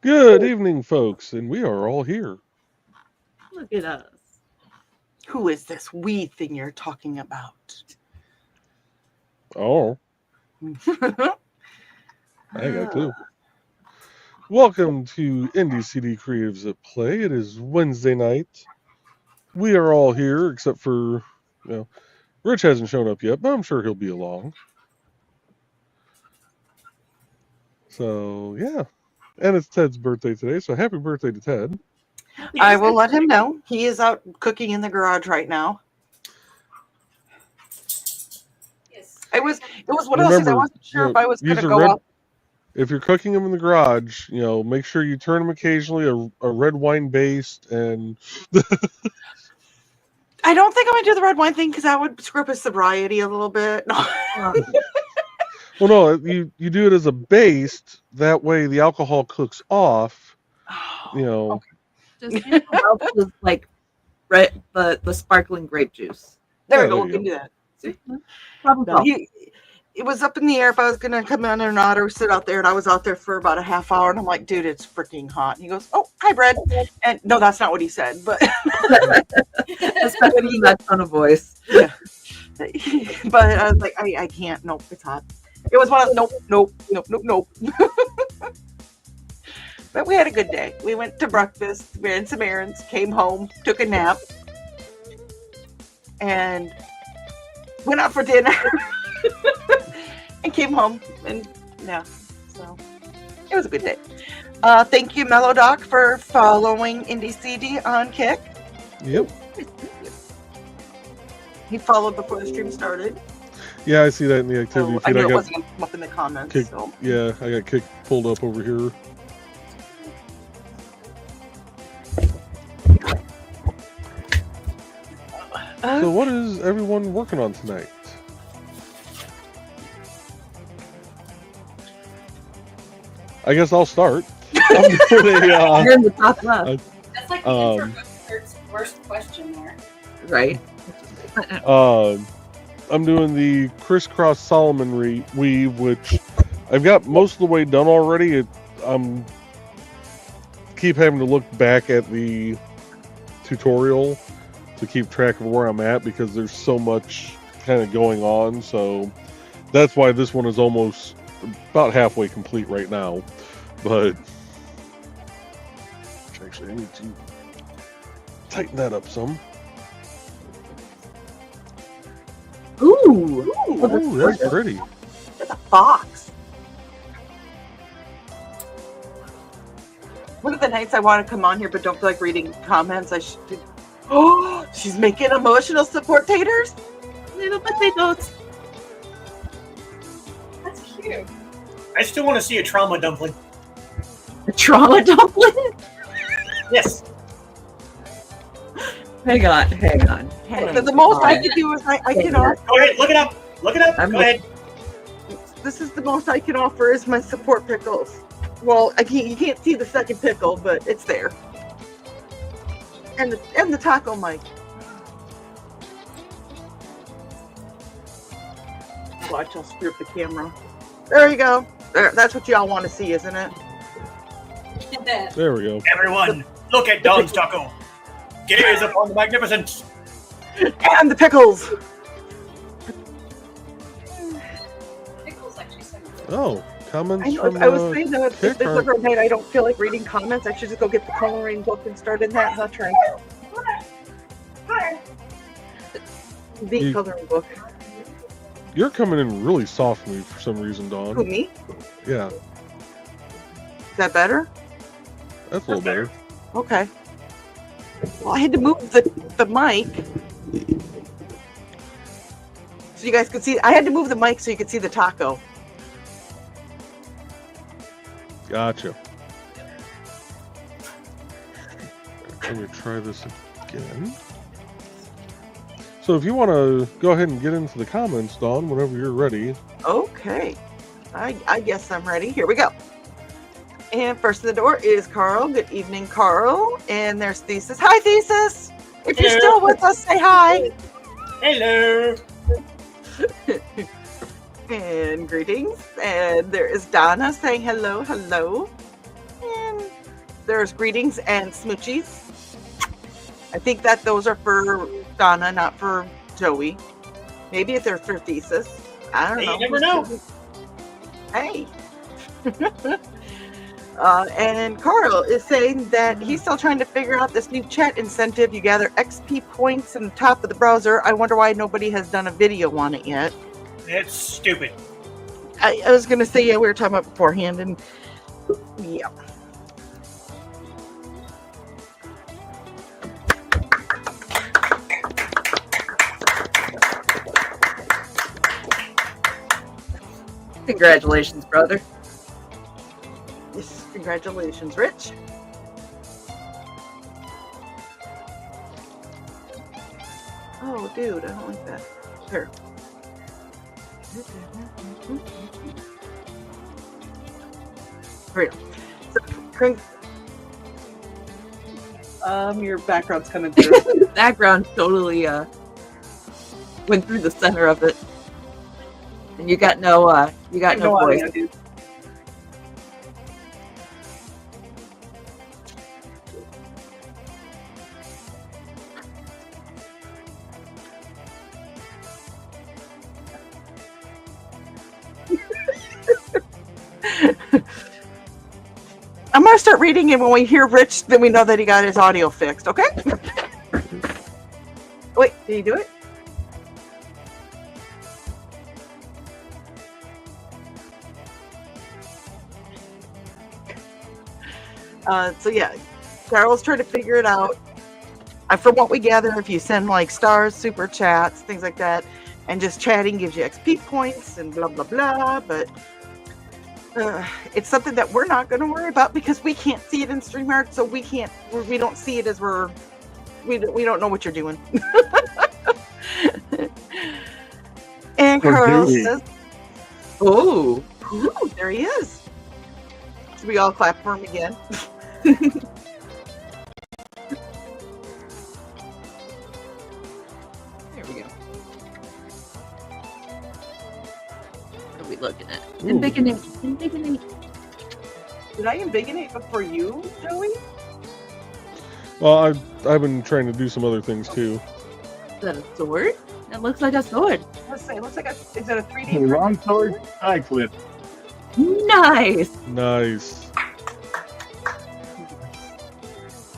Good evening, folks, and we are all here. Look at us. Who is this we thing you're talking about? Oh, I got two. Welcome to IndieCD Creatives at Play. It is Wednesday night. We are all here, except for, Rich hasn't shown up yet, but I'm sure he'll be along. So, yeah. And it's Ted's birthday today, so happy birthday to Ted. I will let him know. He is out cooking in the garage right now. Yes. It was one of those things I wasn't sure if I was going to go up. If you're cooking them in the garage, make sure you turn them occasionally a red wine based and. I don't think I'm going to do the red wine thing because that would screw up his sobriety a little bit. Well, no, you do it as a based. That way, the alcohol cooks off. Okay. Just with like the sparkling grape juice. There we go. We can do that. See? Probably. No, it was up in the air if I was going to come in or not, or sit out there. And I was out there for about a half hour. And I'm like, dude, it's freaking hot. And he goes, oh, hi, Brad. And no, that's not what he said. But especially that tone of voice. Yeah. But I was like, I can't. Nope, it's hot. It was one of nope. But we had a good day. We went to breakfast, ran some errands, came home, took a nap, and went out for dinner. And came home, and yeah, so it was a good day. Thank you, Mellow Doc, for following IndieCD on Kick. Yep. He followed before the stream started. Yeah, I see that in the activity feed. I knew it wasn't going to come up in the comments. Kick, so. Yeah, I got Kick pulled up over here. So what is everyone working on tonight? I guess I'll start. You're in the top left. That's like the introvert's worst question there. Right. I'm doing the crisscross Solomon weave, which I've got most of the way done already. I'm keep having to look back at the tutorial to keep track of where I'm at because there's so much kind of going on. So that's why this one is almost about halfway complete right now. But actually, I need to tighten that up some. Ooh, that's pretty. It's a fox. One of the nights I want to come on here but don't feel like reading comments, I should do. Oh, she's making emotional support taters? Little potatoes. That's cute. I still want to see a trauma dumpling. A trauma dumpling? Yes. Hang on. The most I can do is I can offer. Go ahead, look it up. Go ahead. This is the most I can offer is my support pickles. Well, you can't see the second pickle, but it's there. And the taco mic. Watch, I'll screw up the camera. There you go. There, that's what y'all want to see, isn't it? There we go. Everyone, look at Don's taco. Gaze upon the magnificence. And the pickles. Pickles actually sound good. Oh, comments I know. from I was saying that if Kick this or- is a night I don't feel like reading comments, I should just go get the coloring book and start in that. And not try the coloring book. You're coming in really soft for me for some reason, Dawn. Who, me? Yeah, Is that better? that's a little better. Okay. Well, I had to move the mic so you guys could see. I had to move the mic so you could see the taco. Gotcha. Let me try this again. So if you want to go ahead and get into the comments, Dawn, whenever you're ready. Okay. I guess I'm ready. Here we go. And first in the door is Carl. Good evening, Carl. And there's Thesis. Hi, Thesis. If you're still with us, say hi. Hello. And greetings. And there is Donna saying hello, hello. And there's greetings and smoochies. I think that those are for Donna, not for Joey. Maybe if they're for Thesis. I don't know. You never know. Hey. And Carl is saying that he's still trying to figure out this new chat incentive. You gather XP points in the top of the browser. I wonder why nobody has done a video on it yet. It's stupid. I was going to say, yeah, we were talking about beforehand, and yeah. Congratulations, brother. Yes, congratulations, Rich. Oh, dude, I don't like that. Here. Here we go. Your background's coming through. Background totally went through the center of it, and you got no voice. audio, dude. I'm gonna start reading it when we hear Rich, then we know that he got his audio fixed, okay? Wait, did he do it? So yeah, Carol's trying to figure it out. From what we gather, if you send like stars, super chats, things like that, and just chatting gives you XP points and blah blah blah, but it's something that we're not going to worry about because we can't see it in StreamYard, so we don't see it as we don't know what you're doing. And Carl says, "Oh, there he is." Should we all clap for him again? There we go. What are we looking at? Ooh. Indignate. Did I invigorate before you, Joey? Well, I've been trying to do some other things too. Is that a sword? That looks like a sword. Let's say, looks like is it a 3D? Wrong sword, side flip. Nice. Nice.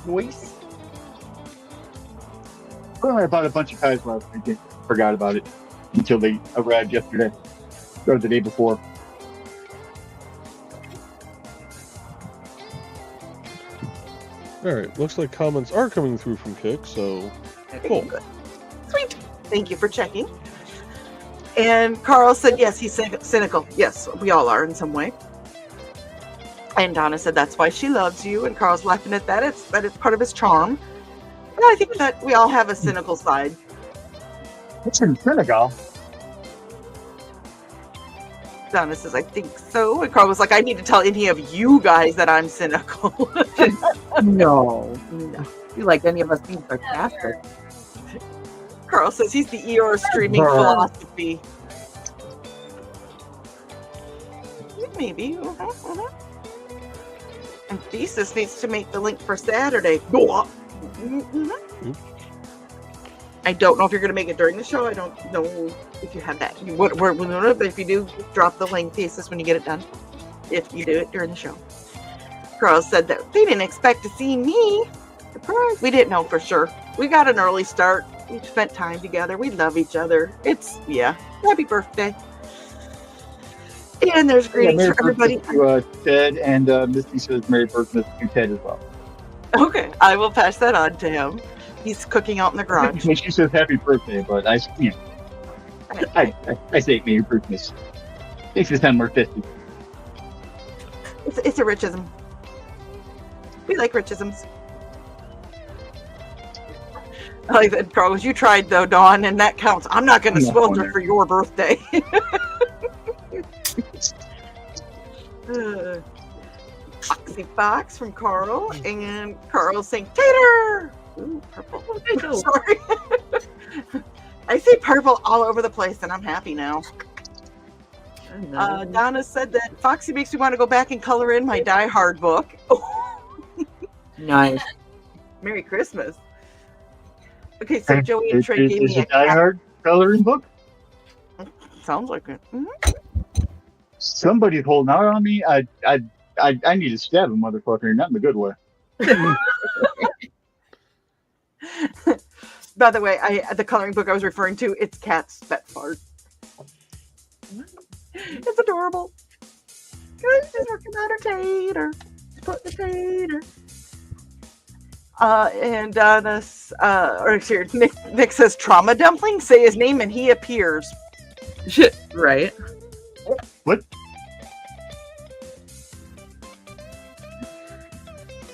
Voice. Well, I bought a bunch of cards last weekend. Forgot about it until they arrived yesterday or the day before. All right, looks like comments are coming through from Kick, so cool. Good. Sweet. Thank you for checking. And Carl said, yes, he's cynical. Yes, we all are in some way. And Donna said, that's why she loves you. And Carl's laughing at that. That is part of his charm. Well, I think that we all have a cynical side. It's in Senegal. Donna says, I think so. And Carl was like, I need to tell any of you guys that I'm cynical. No. You like any of us being sarcastic? Carl says he's the ER streaming philosophy. Maybe. And Thesis needs to make the link for Saturday. I don't know if you're going to make it during the show. I don't know if you have that. But if you do, drop the link, Thesis, when you get it done. If you do it during the show. Carl said that they didn't expect to see me. Surprise. We didn't know for sure. We got an early start. We spent time together. We love each other. Happy birthday. And there's greetings for everybody. To Ted, and Misty says Merry Christmas to Ted as well. Okay, I will pass that on to him. He's cooking out in the garage. She says Happy Birthday, but I say Merry Christmas. Makes it sound more festive. It's a richism. We like richisms. I like that, Carlos. You tried though, Dawn, and that counts. I'm not going to spoil it for your birthday. Foxy Fox from Carl, and Carl saying Tater. Ooh, purple. Sorry. I say purple all over the place, and I'm happy now. Donna said that Foxy makes me want to go back and color in my Die Hard book. Nice. Merry Christmas. Okay, so Joey and Trey gave It's me a Die Hard coloring book. sounds like it. Mhm. Somebody's holding out on me. I need to stab a motherfucker, not in the good way. By the way, the coloring book I was referring to, it's Cat's Pet Fart. It's adorable. She's working on her tater. Put the tater. And this, or here, Nick says trauma dumpling. Say his name and he appears. Right. What?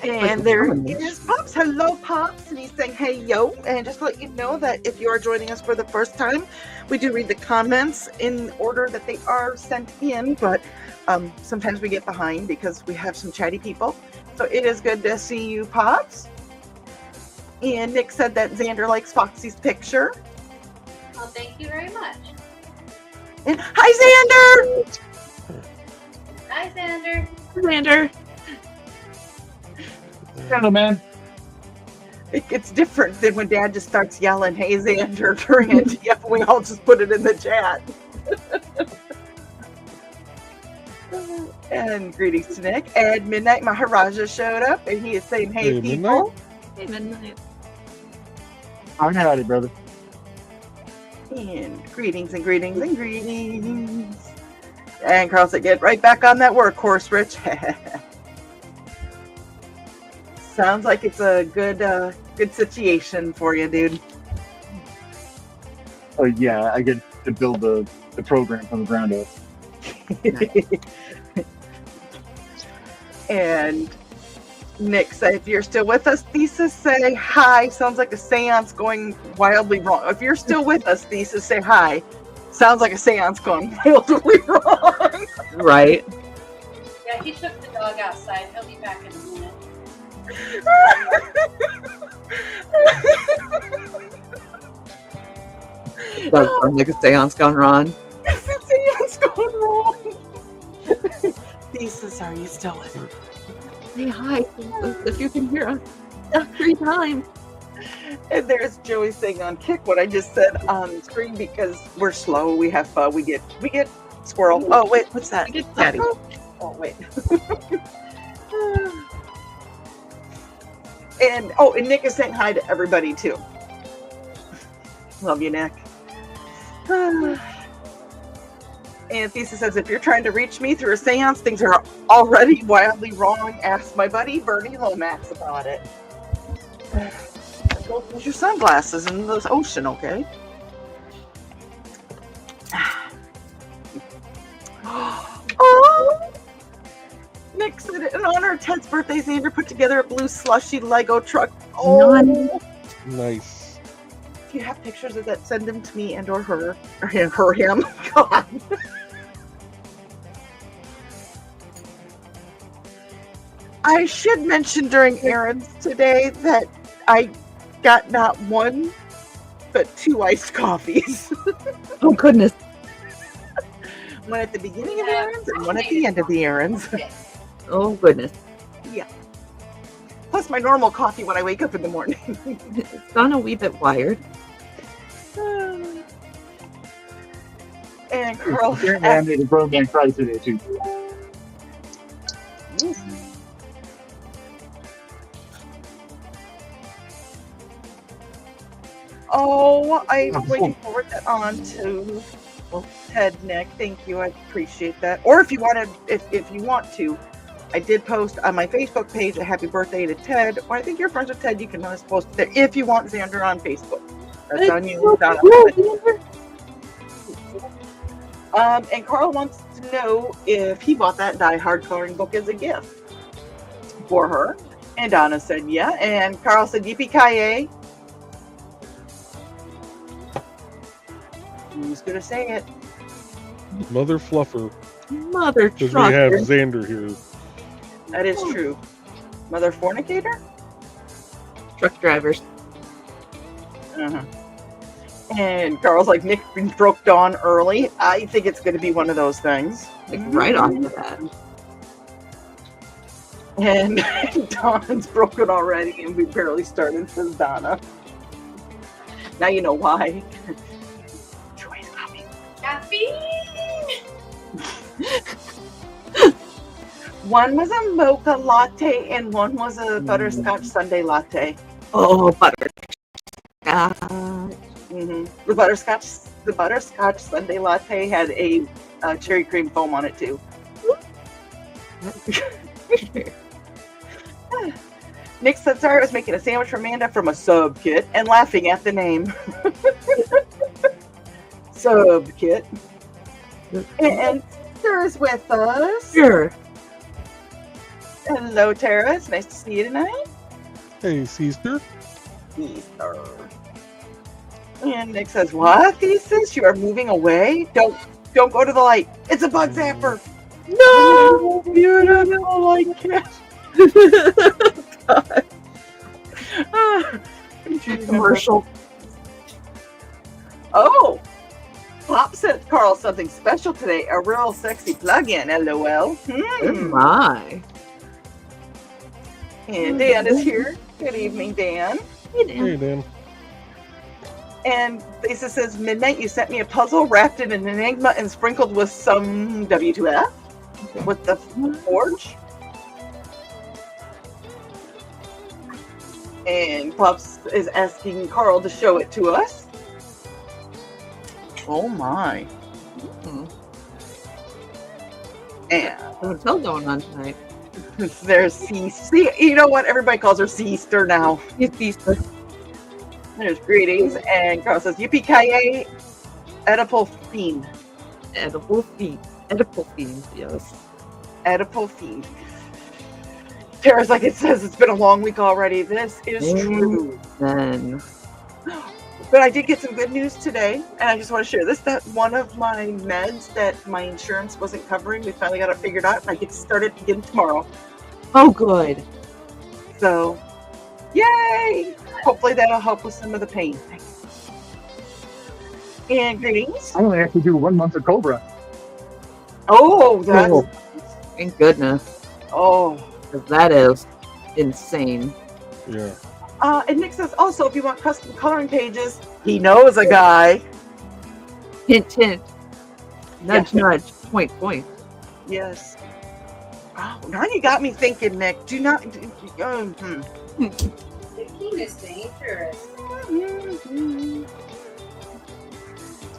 And there is Pops. Hello, Pops. And he's saying, hey, yo. And just to let you know that if you are joining us for the first time, we do read the comments in order that they are sent in. But sometimes we get behind because we have some chatty people. So it is good to see you, Pops. And Nick said that Xander likes Foxy's picture. Well, thank you very much. And hi, Xander! Hi, Xander. Xander. Hello, man. It's different than when Dad just starts yelling, hey, Xander, during it. Yep, we all just put it in the chat. And greetings to Nick. And Midnight Maharaja showed up, and he is saying, hey, Hey, people. Hey, Midnight. I'm howdy, brother. And greetings and greetings and greetings. And Carl said, get right back on that workhorse, Rich. Sounds like it's a good situation for you, dude. Oh yeah, I get to build the program from the ground up. And Nick said, if you're still with us, Thesis, say hi. Sounds like a seance going wildly wrong. If you're still with us, Thesis, say hi. Sounds like a seance going wildly wrong. Right. Yeah, he took the dog outside. He'll be back in a minute. Does sound like a seance gone wrong. It's a seance going wrong. Thesis, are you still with us? Say hi if you can hear us 3 times. And there's Joey saying on Kick what I just said on screen because we're slow. We have we get squirrel. Oh wait, what's that? We get catty. Oh wait. And Nick is saying hi to everybody too. Love you, Nick. And Thesis says, if you're trying to reach me through a seance, things are already wildly wrong. Ask my buddy Bernie Lomax about it. Go use your sunglasses in the ocean, okay? Oh! Nick said, in honor of Ted's birthday, Xander put together a blue slushy Lego truck. Oh! Nice. If you have pictures of that, send them to me and or her. Or him. God. I should mention during errands today that I got not one, but 2 iced coffees. Oh, goodness. One at the beginning of the errands and one at the end of the errands. Oh, goodness. Plus my normal coffee when I wake up in the morning. It's gone a wee bit wired. And Carl Apparently, I made a grown man cry today too. Oh, I'm waiting to forward that on to Ted, Nick. Thank you. I appreciate that. Or if you want to, if you want to, I did post on my Facebook page a happy birthday to Ted. Or I think you're friends with Ted. You can always post it there if you want Xander on Facebook. That's on you. Not on and Carl wants to know if he bought that Die Hard coloring book as a gift for her. And Donna said yeah. And Carl said yippee-ki-yay. Who's gonna say it? Mother Fluffer. Mother Because we have trucker. Xander here. That is true. Mother fornicator? Truck drivers. Uh-huh. And Carl's like, Nick broke dawn early. I think it's going to be one of those things. Like right off the bat. And Dawn's broken already, and we barely started, says Donna. Now you know why. Joy's coming. Caffeine! One was a mocha latte, and one was a butterscotch sundae latte. Oh, butterscotch. Mm-hmm. The butterscotch sundae latte had a cherry cream foam on it too. Nick said, sorry, I was making a sandwich for Amanda from a sub kit and laughing at the name. Sub kit. And Tara's with us. Sure. Hello, Tara. It's nice to see you tonight. Hey, sister. Easter. And Nick says, what, thesis? You are moving away? Don't go to the light. It's a bug zapper. No, you don't like it. God. Commercial. Oh, Pop sent Carl something special today. A real sexy plug-in. LOL. Oh my. And Dan is here. Good evening, Dan. Hey, Dan. And Lisa says, midnight, you sent me a puzzle wrapped in an enigma and sprinkled with some W2F with the forge. And Pops is asking Carl to show it to us. Oh my. Hmm. And Hotel going on tonight. there's C. You know what? Everybody calls her Sister now. Easter. There's greetings. And Carl says, yippee-ki-yay, Oedipal fiend. Edible feet. Edible fiends, yes. Oedipal fiend. Tara's like, it says it's been a long week already. This is true. Then. But I did get some good news today, and I just want to share this, that one of my meds that my insurance wasn't covering, we finally got it figured out, and I get to start it again tomorrow. Oh, good. So, yay! Hopefully that'll help with some of the pain. And greetings. I only have to do 1 month of Cobra. Oh, that's... Oh, thank goodness. Oh. 'Cause that is insane. Yeah. And Nick says, also, if you want custom coloring pages, he knows a guy. Hint, hint. Nudge, Yeah. nudge. Point, point. Yes. Oh, now you got me thinking, Nick. Do not... Caffeine is dangerous.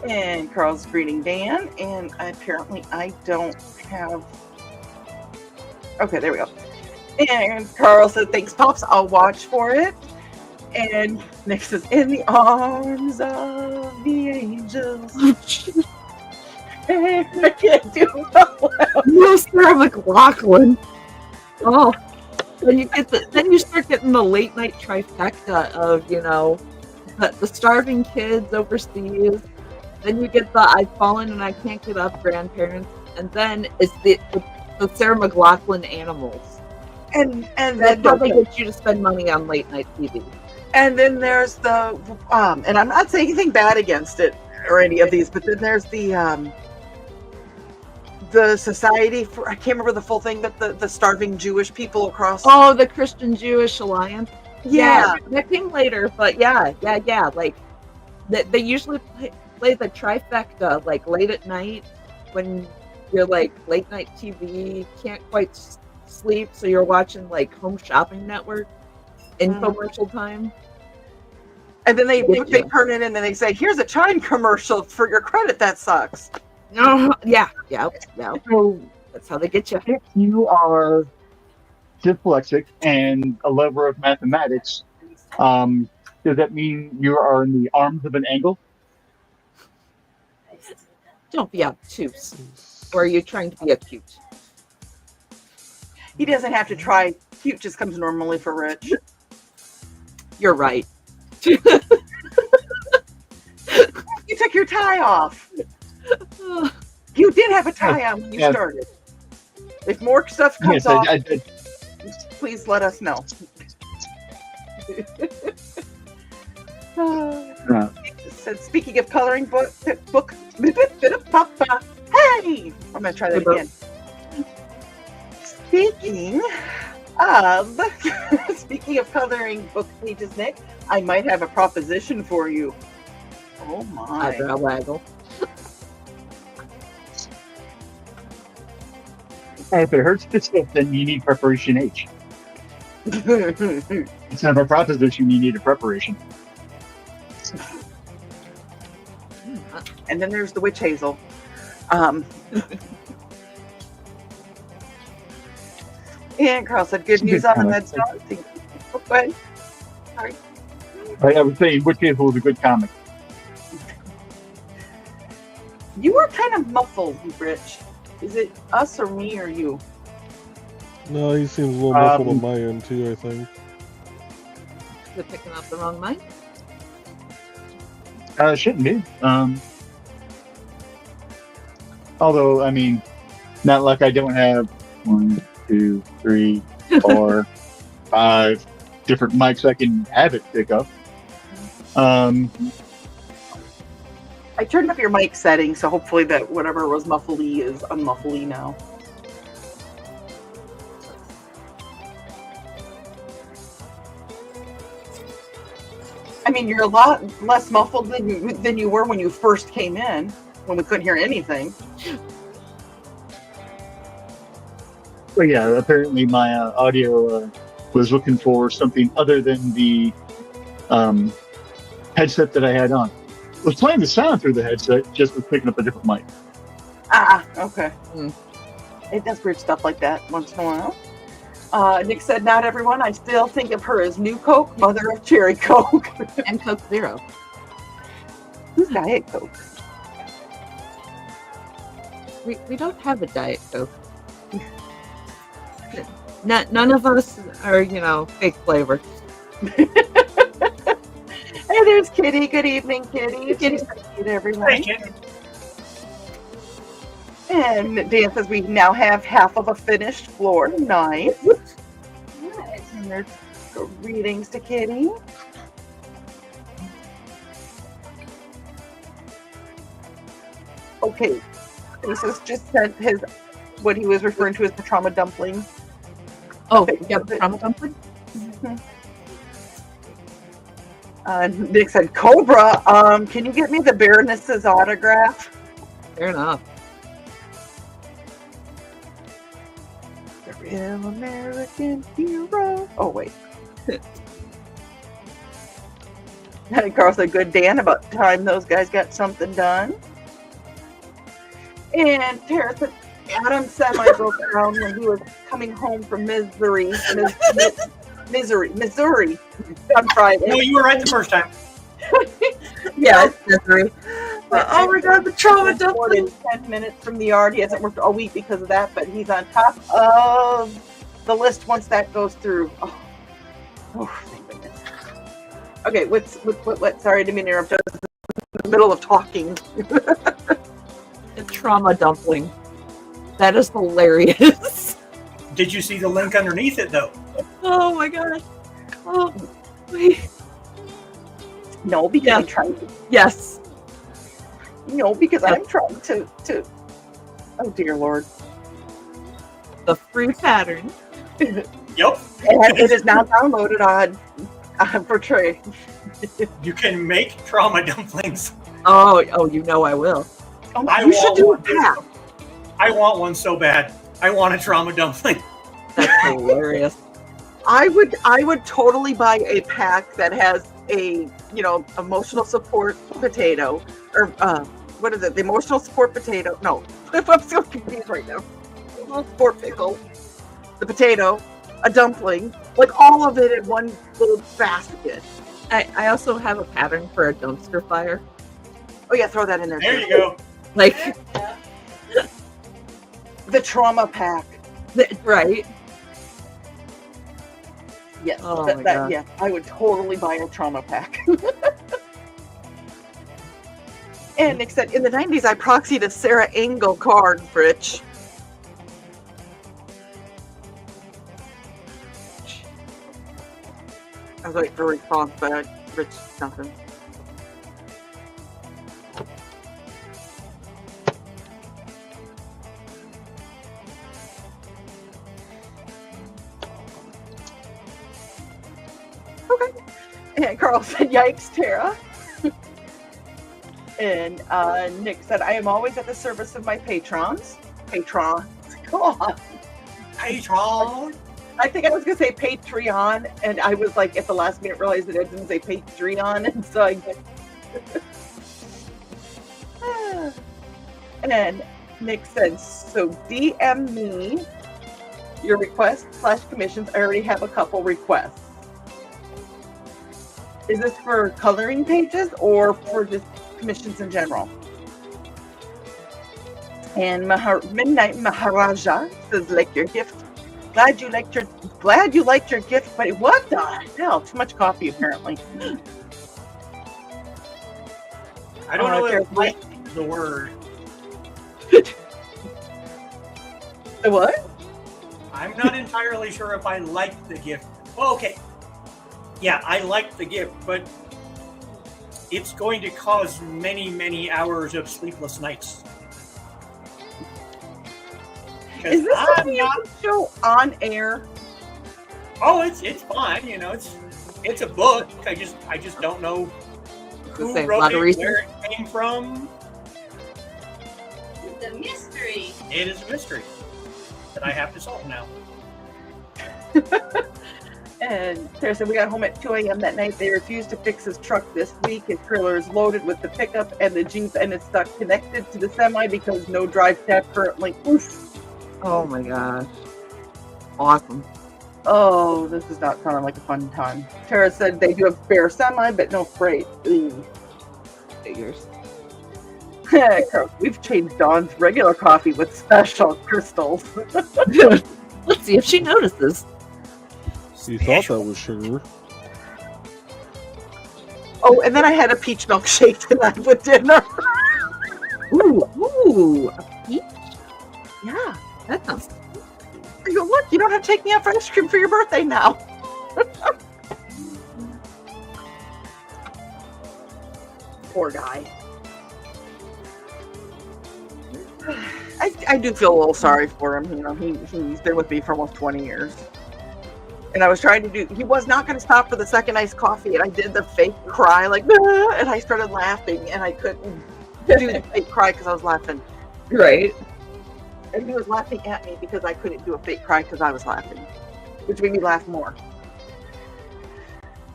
And Carl's greeting Dan, and apparently I don't have... Okay, there we go. And Carl said, thanks, Pops. I'll watch for it. And Nick says, in the arms of the angels. And I can't do it. No, Sarah McLachlan. Oh. Then you start getting the late night trifecta of, the starving kids overseas. Then you get the I've fallen and I can't get up grandparents. And then it's the Sarah McLachlan animals. And That's how they get you to spend money on late night TV. And then there's the and I'm not saying anything bad against it or any of these, but then there's the society for, I can't remember the full thing, but the starving Jewish people across. Oh, the Christian Jewish Alliance. Yeah. That came later, but yeah. Like they usually play the trifecta like late at night when you're like late night TV, can't quite sleep, so you're watching like Home Shopping Network infomercial time. And then they turn it in and they say, here's a Chime commercial for your credit that sucks. No, yeah. So That's how they get you. if you are dyslexic and a lover of mathematics, does that mean you are in the arms of an angle? Don't be obtuse. Or are you trying to be acute? He doesn't have to try. Cute just comes normally for Rich. You're right. You took your tie off. You did have a tie on when you started. If more stuff comes Yes, off, I did. please let us know. Said, speaking of coloring book, hey, I'm gonna try that again. Speaking Speaking of coloring book pages, Nick, I might have a proposition for you. Oh my. Eyebrow waggle. If it hurts the stick, then you need preparation H. It's not a proposition, you need a preparation. And then there's the witch hazel. And Carl said, good news on the meds. Oh, go ahead. Sorry. I was saying, Witch Hazel is a good comic. You were kind of muffled, Rich. Is it us or me or you? No, he seems a little muffled on my end too, I think. Is it picking up the wrong mic? Shouldn't be. Although, I mean, not like I don't have 1, 2, 3, 4, 5 different mics I can have it pick up. I turned up your mic setting, so hopefully that whatever was muffly is unmuffly now. I mean, you're a lot less muffled than you were when you first came in, when we couldn't hear anything. But yeah, apparently my audio was looking for something other than the headset that I had on. I was playing the sound through the headset, just was picking up a different mic. Ah, okay. It does weird stuff like that once in a while. Nick said, not everyone. I still think of her as New Coke, mother of Cherry Coke. And Coke Zero. Who's Diet Coke? We don't have a Diet Coke. None of us are, fake flavor. Hey, there's Kitty. Good evening, Kitty. Kitty's good, everyone. Hey, kid. And Dan says we now have half of a finished floor. Nice. And there's greetings to Kitty. Okay. This just sent what he was referring to as the trauma dumpling. Oh, yeah, the trauma dumpling? Nick said, Cobra, can you get me the Baroness's autograph? Fair enough. The real American hero. Oh, wait. Carl said, good Dan, about time those guys got something done. And Tara said, Adam semi broke down when he was coming home from Missouri on Friday. No, you were right the first time. Yeah, it's Missouri. Oh my God, the trauma dumpling. 10 minutes from the yard. He hasn't worked all week because of that, but he's on top of the list once that goes through. Oh thank goodness. Okay, what? Sorry, I didn't mean to interrupt. I was in the middle of talking. The trauma dumpling. That is hilarious. Did you see the link underneath it, though? Oh my gosh. Oh, wait. No, because I'm trying to. Yes. No, because I'm trying to. Oh dear Lord. The free pattern. Yep. And it is now downloaded on for Trey. You can make trauma dumplings. Oh, I will. You should do a pack. I want one so bad. I want a trauma dumpling. That's hilarious. I would totally buy a pack that has a emotional support potato or what is it? The emotional support potato? No, I'm so confused right now. Emotional support pickle, the potato, a dumpling, like all of it in one little basket. I also have a pattern for a dumpster fire. Oh yeah, throw that in there. There you go. Like the trauma pack. Right. Yes. Oh my God. Yeah, I would totally buy a trauma pack. And Nick said, in the 90s, I proxied a Sarah Engel card, Rich. I was waiting for a response, but Rich, nothing. And Carl said, "Yikes, Tara." And Nick said, "I am always at the service of my patrons." Patrons. Come on. Patron. I think I was going to say Patreon, and I was like, at the last minute, realized that I didn't say Patreon, and so I And Nick said, "So DM me your requests/commissions. I already have a couple requests." Is this for coloring pages or for just commissions in general? And Midnight Maharaja says, "Like your gift. Glad you liked your gift, but what the hell? Too much coffee apparently." I don't know there's if like is the word. What? I'm not entirely sure if I like the gift. Well, okay. Yeah, I like the gift, but it's going to cause many, many hours of sleepless nights. Is this something you can show on air? Oh, it's fine. You know, it's a book. I just don't know who wrote it, where it came from. It's a mystery. It is a mystery that I have to solve now. And Sarah said, "We got home at 2 a.m. that night. They refused to fix his truck this week. His trailer is loaded with the pickup and the Jeep, and it's stuck connected to the semi because no drive tab currently." Oof. Oh my gosh. Awesome. Oh, this is not sounding like a fun time. Tara said they do have spare semi, but no freight. Ooh. Figures. We've changed Dawn's regular coffee with special crystals. Let's see if she notices. You thought that was sugar. Oh, and then I had a peach milkshake tonight with dinner. Ooh, a peach? Yeah. That sounds. I go, "Look, you don't have to take me out for ice cream for your birthday now." Poor guy. I do feel a little sorry for him. You know, he's been with me for almost 20 years. And I was trying to he was not going to stop for the second iced coffee, and I did the fake cry, like, "Ah," and I started laughing, and I couldn't do the fake cry because I was laughing. Right. And he was laughing at me because I couldn't do a fake cry because I was laughing, which made me laugh more.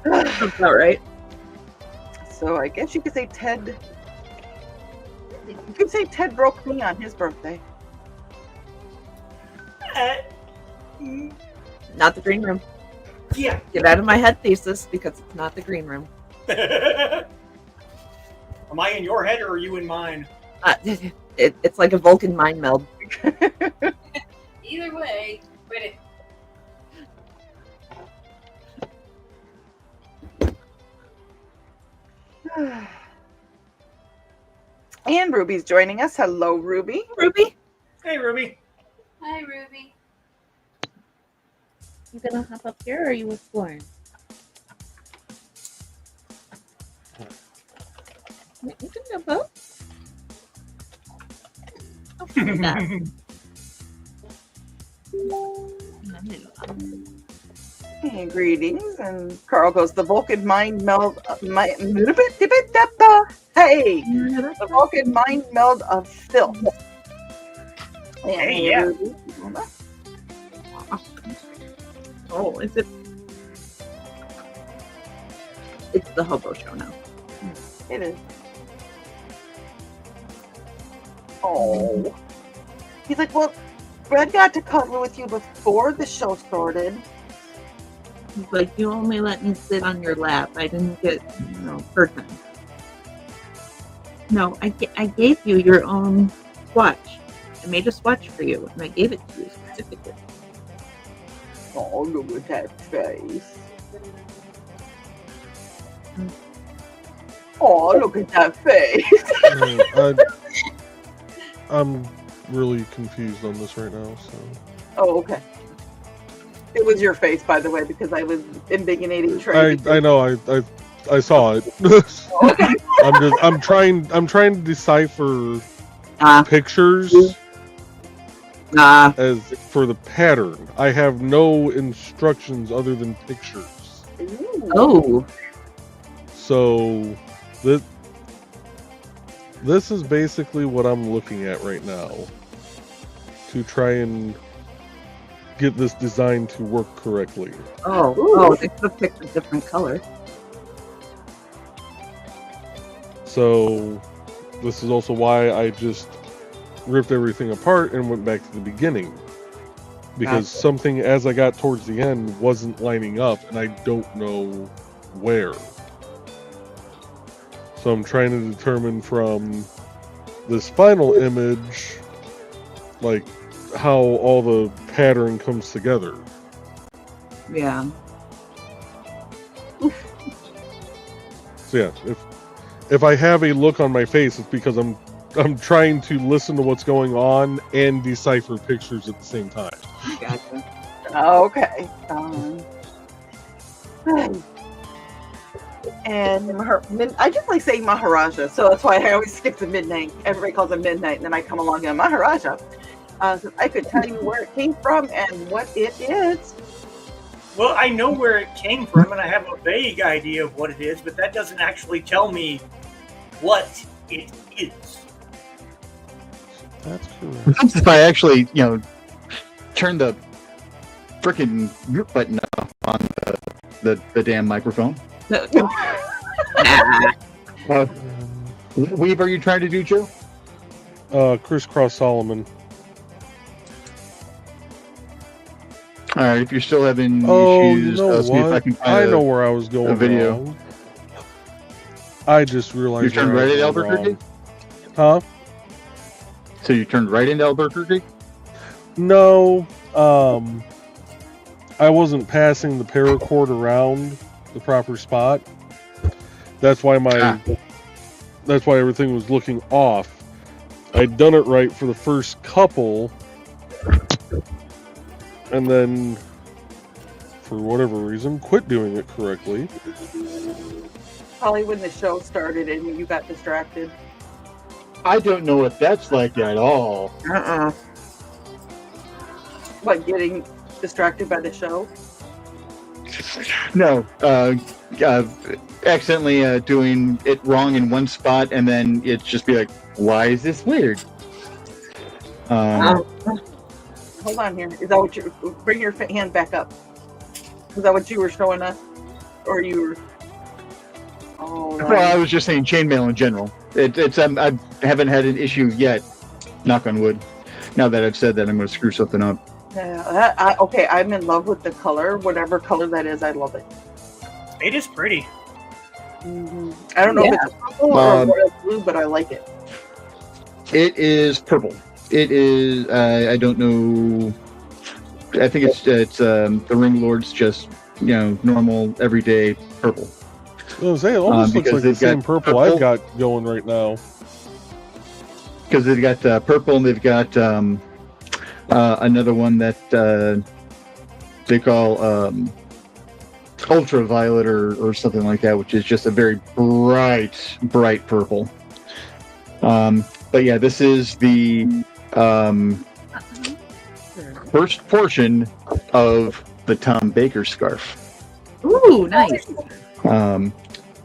That's about right. So I guess you could say Ted. You could say Ted broke me on his birthday. Not the green room. Yeah. Get out of my head, thesis, because it's not the green room. Am I in your head or are you in mine? It's like a Vulcan mind meld. Either way, quit it. And Ruby's joining us. Hello, Ruby. Ruby, Hey, Ruby. Hi, Ruby. you gonna hop up here or are you exploring? You can go both. Hey, greetings. And Carl goes, "The Vulcan mind meld. Hey, the Vulcan mind meld of filth." Hey, yeah. Oh, is it? It's the hobo show now. It is. Oh. He's like, "Well, Brad got to cuddle with you before the show started." He's like, "You only let me sit on your lap. I didn't get, person." No, I gave you your own watch. I made a swatch for you, and I gave it to you specifically. Oh, look at that face. Oh, look at that face. I'm really confused on this right now. So Oh, okay. It was your face, by the way, because I was indignating Trey. I know I saw it. Okay. I'm trying to decipher pictures as for the pattern. I have no instructions other than pictures. Ooh. Oh, So this is basically what I'm looking at right now to try and get this design to work correctly. Oh, they could have picked a different color. So this is also why I just ripped everything apart and went back to the beginning. Because Gotcha. something as I got towards the end wasn't lining up and I don't know where. So I'm trying to determine from this final image, like, how all the pattern comes together. Yeah. So yeah, if I have a look on my face, it's because I'm trying to listen to what's going on and decipher pictures at the same time. Gotcha. Okay. And I just like saying Maharaja, so that's why I always skip the midnight. Everybody calls it midnight, and then I come along and Maharaja. So I could tell you where it came from and what it is. Well, I know where it came from, and I have a vague idea of what it is, but that doesn't actually tell me what it is. That's correct. If I actually, turn the frickin' mute button up on the damn microphone. What weave are you trying to do, Joe? Crisscross Solomon. All right, if you're still having Oh, issues, you know see if I what? can I find know where I was going. a video. Wrong. I just realized. You turned where I right was at going Albuquerque? wrong. Huh? So you turned right into Albuquerque? No. I wasn't passing the paracord around the proper spot. That's why That's why everything was looking off. I'd done it right for the first couple, and then, for whatever reason, quit doing it correctly. Probably when the show started and you got distracted. I don't know what that's like at all. What, getting distracted by the show? No, accidentally doing it wrong in one spot, and then it just be like, why is this weird? Hold on here. Is that what you... Bring your hand back up. Is that what you were showing us? Or you were... Oh, Well, I was just saying chainmail in general. It's I haven't had an issue yet, knock on wood. Now that I've said that, I'm going to screw something up. yeah, okay, I'm in love with the color. Whatever color that is, I love it. It is pretty. I don't know if it's purple or royal blue, but I like it. It is purple. It is. I don't know. I think it's the Ring Lord's just normal everyday purple. I was gonna say, it almost looks because like the they've got same purple I've got going right now. Because they've got purple, and they've got another one that they call ultraviolet or something like that, which is just a very bright purple. But yeah, this is the first portion of the Tom Baker scarf. Ooh, nice.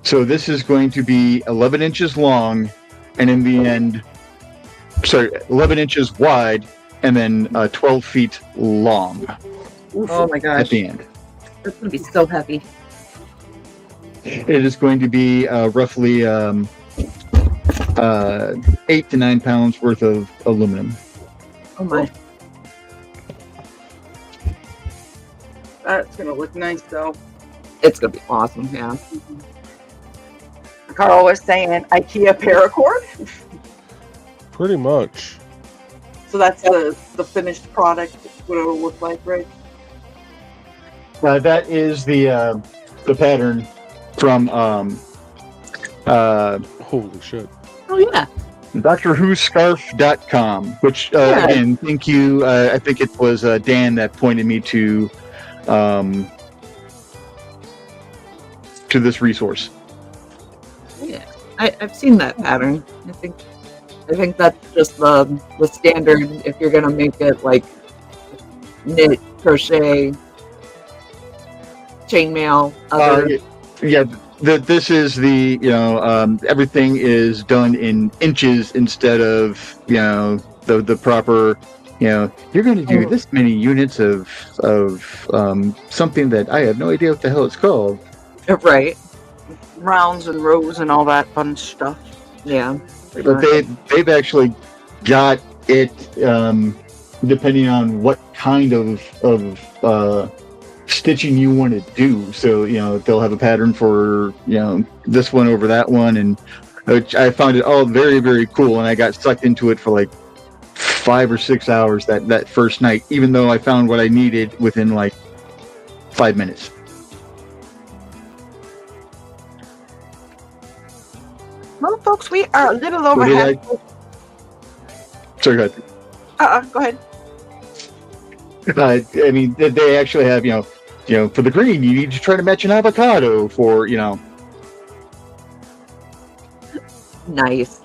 So this is going to be 11 inches long, and in the end, 11 inches wide, and then 12 feet long. Oh my At gosh. the end. That's going to be so heavy. It is going to be roughly 8 to 9 pounds worth of aluminum. Oh my. That's gonna look nice, though. It's going to be awesome, yeah. Carl was saying IKEA paracord. Pretty much. So that's the finished product, what it'll look like, right? That is the pattern from Holy shit. Oh yeah. DoctorWhoScarf.com, which again, thank you. I think it was Dan that pointed me to this resource. Yeah. I've seen that pattern. I think that's just the standard if you're gonna make it like knit, crochet, chainmail, other. Yeah, this is the everything is done in inches instead of the proper you're going to do this many units of something that I have no idea what the hell it's called. Right. Rounds and rows and all that fun stuff. Yeah. But they've actually got it depending on what kind of stitching you want to do. So they'll have a pattern for this one over that one, and which I found it all very, very cool, and I got sucked into it for like 5 or 6 hours that first night, even though I found what I needed within like 5 minutes. Well, folks, we are a little over half. Sorry, go ahead. Go ahead. I mean, they actually have, for the green, you need to try to match an avocado for, Nice.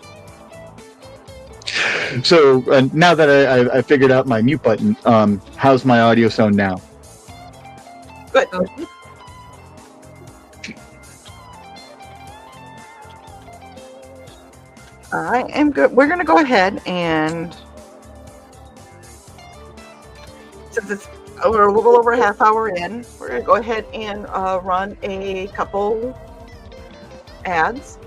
So now that I figured out my mute button, how's my audio sound now? Good. I am good. We're going to go ahead and, since we're a little over a half hour in, we're going to go ahead and run a couple ads.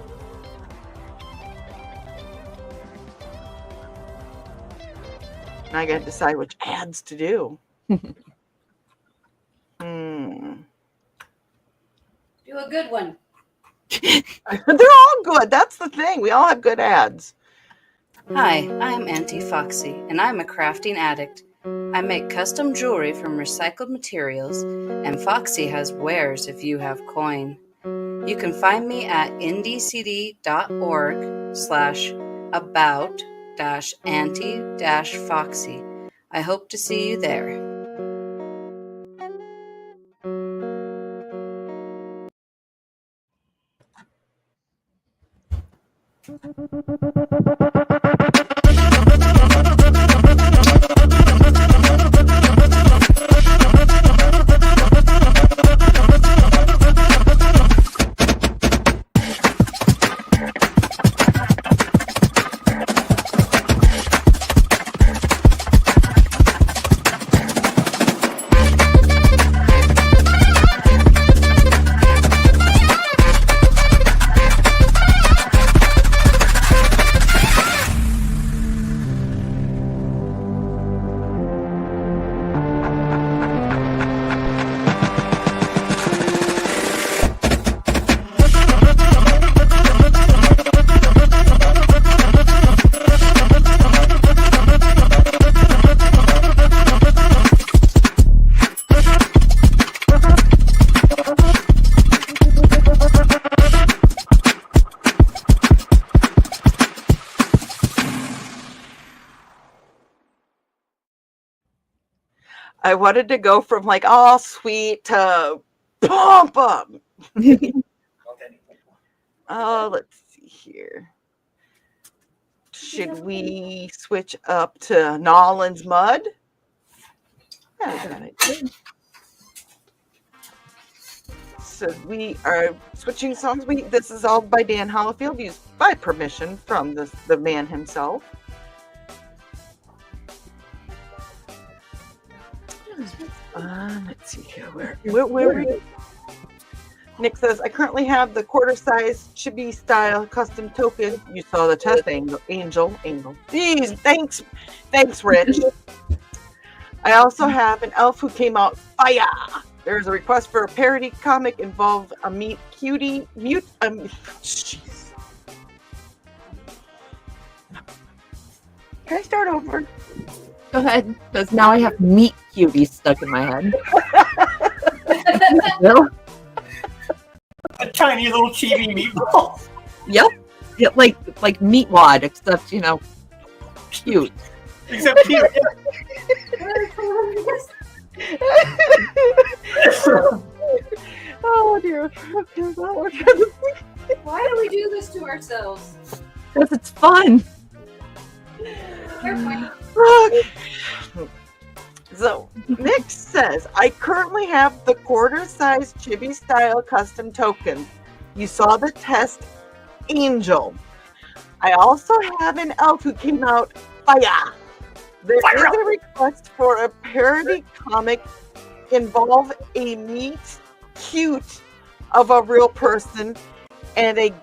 And I got to decide which ads to do. Do a good one. They're all good. That's the thing. We all have good ads. Hi, I'm Auntie Foxy, and I'm a crafting addict. I make custom jewelry from recycled materials, and Foxy has wares if you have coin. You can find me at indiecd.org/about-auntie-foxy. I hope to see you there. I wanted to go from like all sweet to pump up. Let's see here. Should we switch up to Nolan's Mud? Yeah, so we are switching songs. This is all by Dan Hollifield, used by permission from the man himself. Let's see here. Where Nick says, I currently have the quarter-size chibi style custom token. You saw the test angel. Jeez, thanks, Rich. I also have an elf who came out fire. There's a request for a parody comic involve a meet cutie mute. Jeez. Can I start over? Go ahead, because now I have meat cuties stuck in my head. A tiny little chibi meatball. Yep. Yeah, like meat wad, except cute. Except cute. Oh dear. Why do we do this to ourselves? Because it's fun. So Nick says, I currently have the quarter-size chibi style custom token You saw the test, Angel. I also have an elf who came out, Fire. There is a request for a parody comic involve a meet cute of a real person and a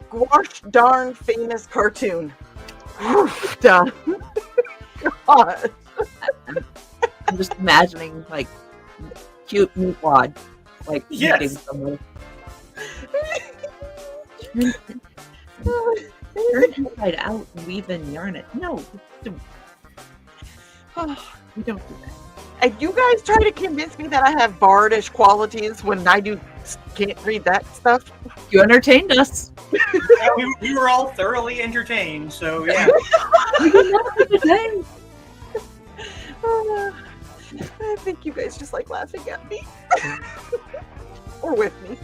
gosh darn famous cartoon. Done. God. I'm just imagining like cute meatwad, like Yes. eating someone. Turn inside out and weave and yarn it. No, we don't do that. And you guys try to convince me that I have bardish qualities when I can't read that stuff. You entertained us. Yeah, we were all thoroughly entertained, so yeah. We did not have a day. I think you guys just like laughing at me. Or with me.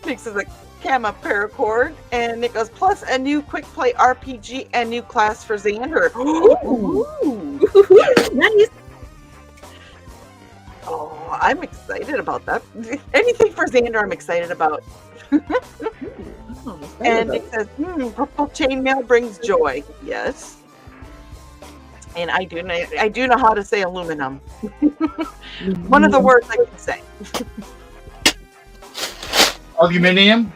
Nick says a Kama paracord, and Nick goes, plus a new quick play RPG and new class for Xander. Ooh. Nice. Oh, I'm excited about that. Anything for Xander, I'm excited about. And Nick says, purple chainmail brings joy. Yes. And I do know how to say aluminum. One of the words I can say. Aluminium.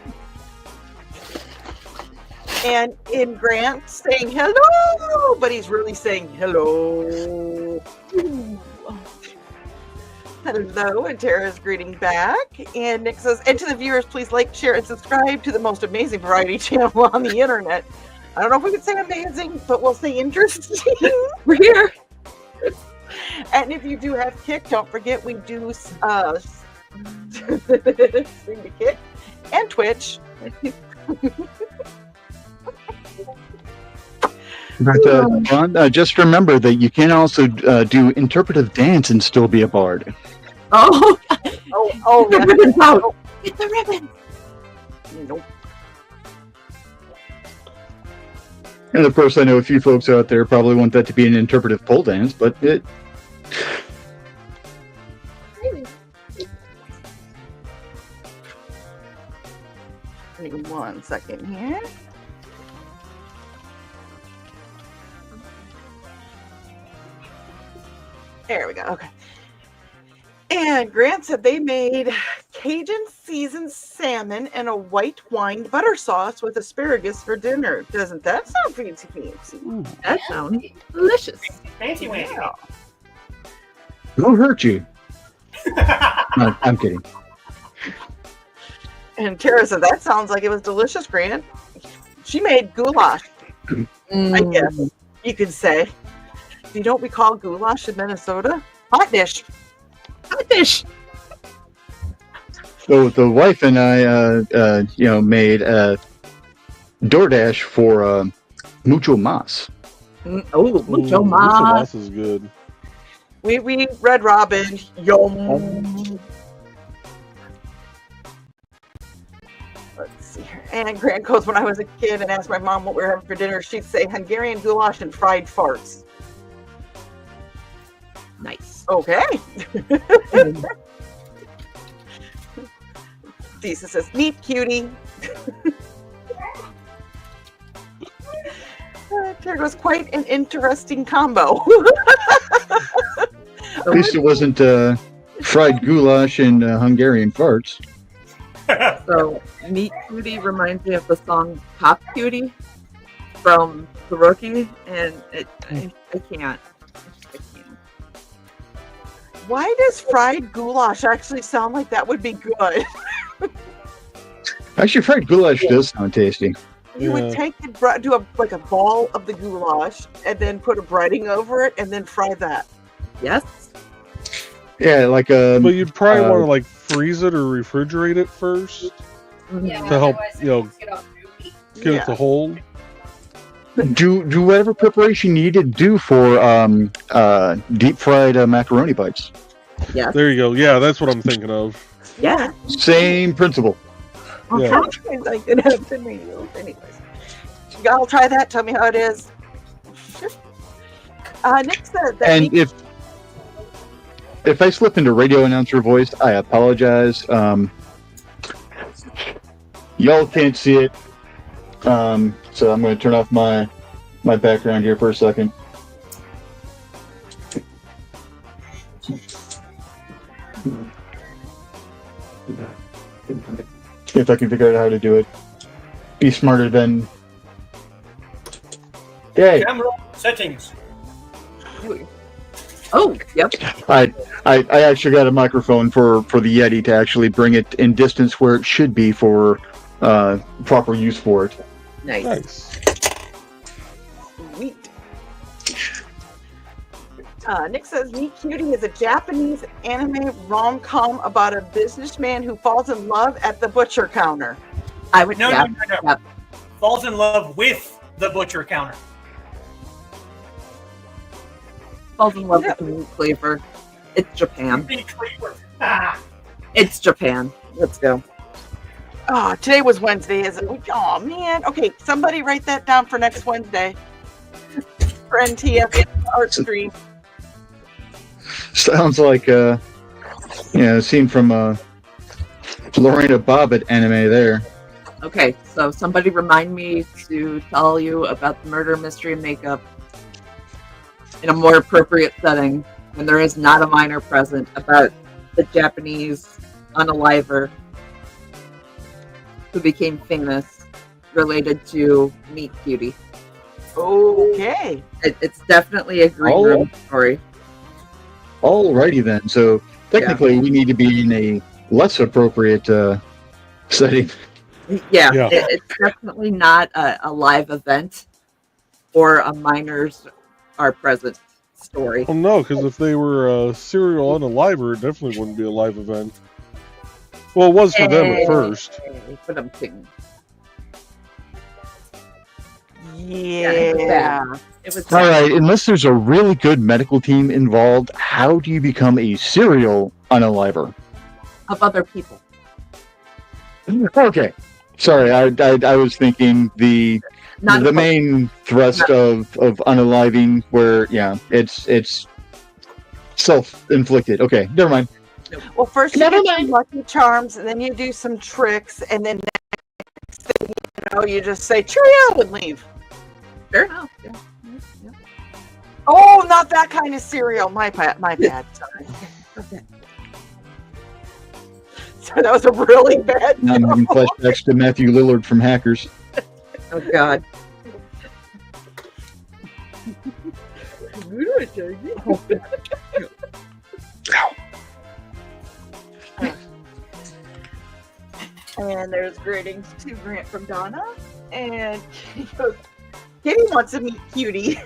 And in Grant saying hello, but he's really saying hello. Hello, and Tara's greeting back. And Nick says, and to the viewers, please like, share, and subscribe to the most amazing variety channel on the internet. I don't know if we could say amazing, but we'll say interesting. We're here. And if you do have Kick, don't forget we do stream to Kick and Twitch. But John, just remember that you can also do interpretive dance and still be a bard. Oh, Oh, get the yeah. ribbons out. Get the ribbons. Nope. And of course, I know a few folks out there probably want that to be an interpretive pole dance, but it. Give me 1 second here. There we go. Okay. And Grant said they made Cajun seasoned salmon and a white wine butter sauce with asparagus for dinner. Doesn't that sound fancy? That sounds delicious. Fancy Wancy. Yeah. Won't hurt you. No, I'm kidding. And Tara said that sounds like it was delicious, Grant. She made goulash, I guess you could say. You know what we call goulash in Minnesota? Hot dish. Hot dish. So the wife and I, made DoorDash for mucho mas. Oh, mucho Mucho mas. mas is good. We Red Robin. Yum. Let's see here. And Grant goes, when I was a kid and asked my mom what we were having for dinner, she'd say Hungarian goulash and fried farts. Nice. Okay. Deesa says, meet cutie. There was quite an interesting combo. At least it wasn't fried goulash and Hungarian farts. So, Meat Cutie reminds me of the song Pop Cutie from The Rookie, and I can't. I can't. Why does fried goulash actually sound like that would be good? Actually, fried goulash does sound tasty. You would take the do a ball of the goulash and then put a breading over it and then fry that. Yes. Yeah, like But you'd probably want to like freeze it or refrigerate it first Yeah, to help, otherwise you know, it's get all goopy. get it to hold. do whatever preparation you need to do for deep fried macaroni bites. Yes. There you go. Yeah, that's what I'm thinking of. Yeah. Same principle. Yeah. I could have tomatoes. Anyways, y'all try that. Tell me how it is. Nick said that. And if I slip into radio announcer voice, I apologize. y'all can't see it. So I'm going to turn off my background here for a second. If I can figure out how to do it. Be smarter than... Yay! Camera settings. Oh, yep. I actually got a microphone for the Yeti to actually bring it in distance where it should be for proper use for it. Nice. Nice. Sweet. Nick says, Meet Cutie is a Japanese anime rom-com about a businessman who falls in love at the butcher counter. I would No, yep, no, no, no. yep. Falls in love with the butcher counter. Falls in love with the meat flavor. It's Japan. Meat flavor. Ah. It's Japan. Let's go. Oh, today was Wednesday, isn't it? Oh, man. Okay, somebody write that down for next Wednesday. For NTF art stream. Sounds like a scene from Lorena Bobbitt anime there. Okay, so somebody remind me to tell you about the murder mystery makeup in a more appropriate setting when there is not a minor present about the Japanese unaliver who became famous related to Meet Cutie. Okay. It's definitely a green room story. Alrighty then. So technically, we need to be in a less appropriate setting. Yeah, Yeah. It's definitely not a live event or a minors are present story. Well, no, because if they were serial unaliver, it definitely wouldn't be a live event. Well, it was for them at first. But I'm kidding. Yeah. It was All right. Unless there's a really good medical team involved, how do you become a serial unaliver? of other people. Okay. Sorry, I was thinking the main thrust of unaliving, where it's self-inflicted. Okay, never mind. Well, first you get some Lucky Charms, and then you do some tricks, and then next thing you know, you just say cheerio and leave. Fair enough. Yeah. Oh, not that kind of cereal. My bad. Sorry. Okay. So that was a really bad Now I'm having flashbacks to Matthew Lillard from Hackers. Oh God. And there's greetings to Grant from Donna. And he goes, Kitty wants to meet Cutie.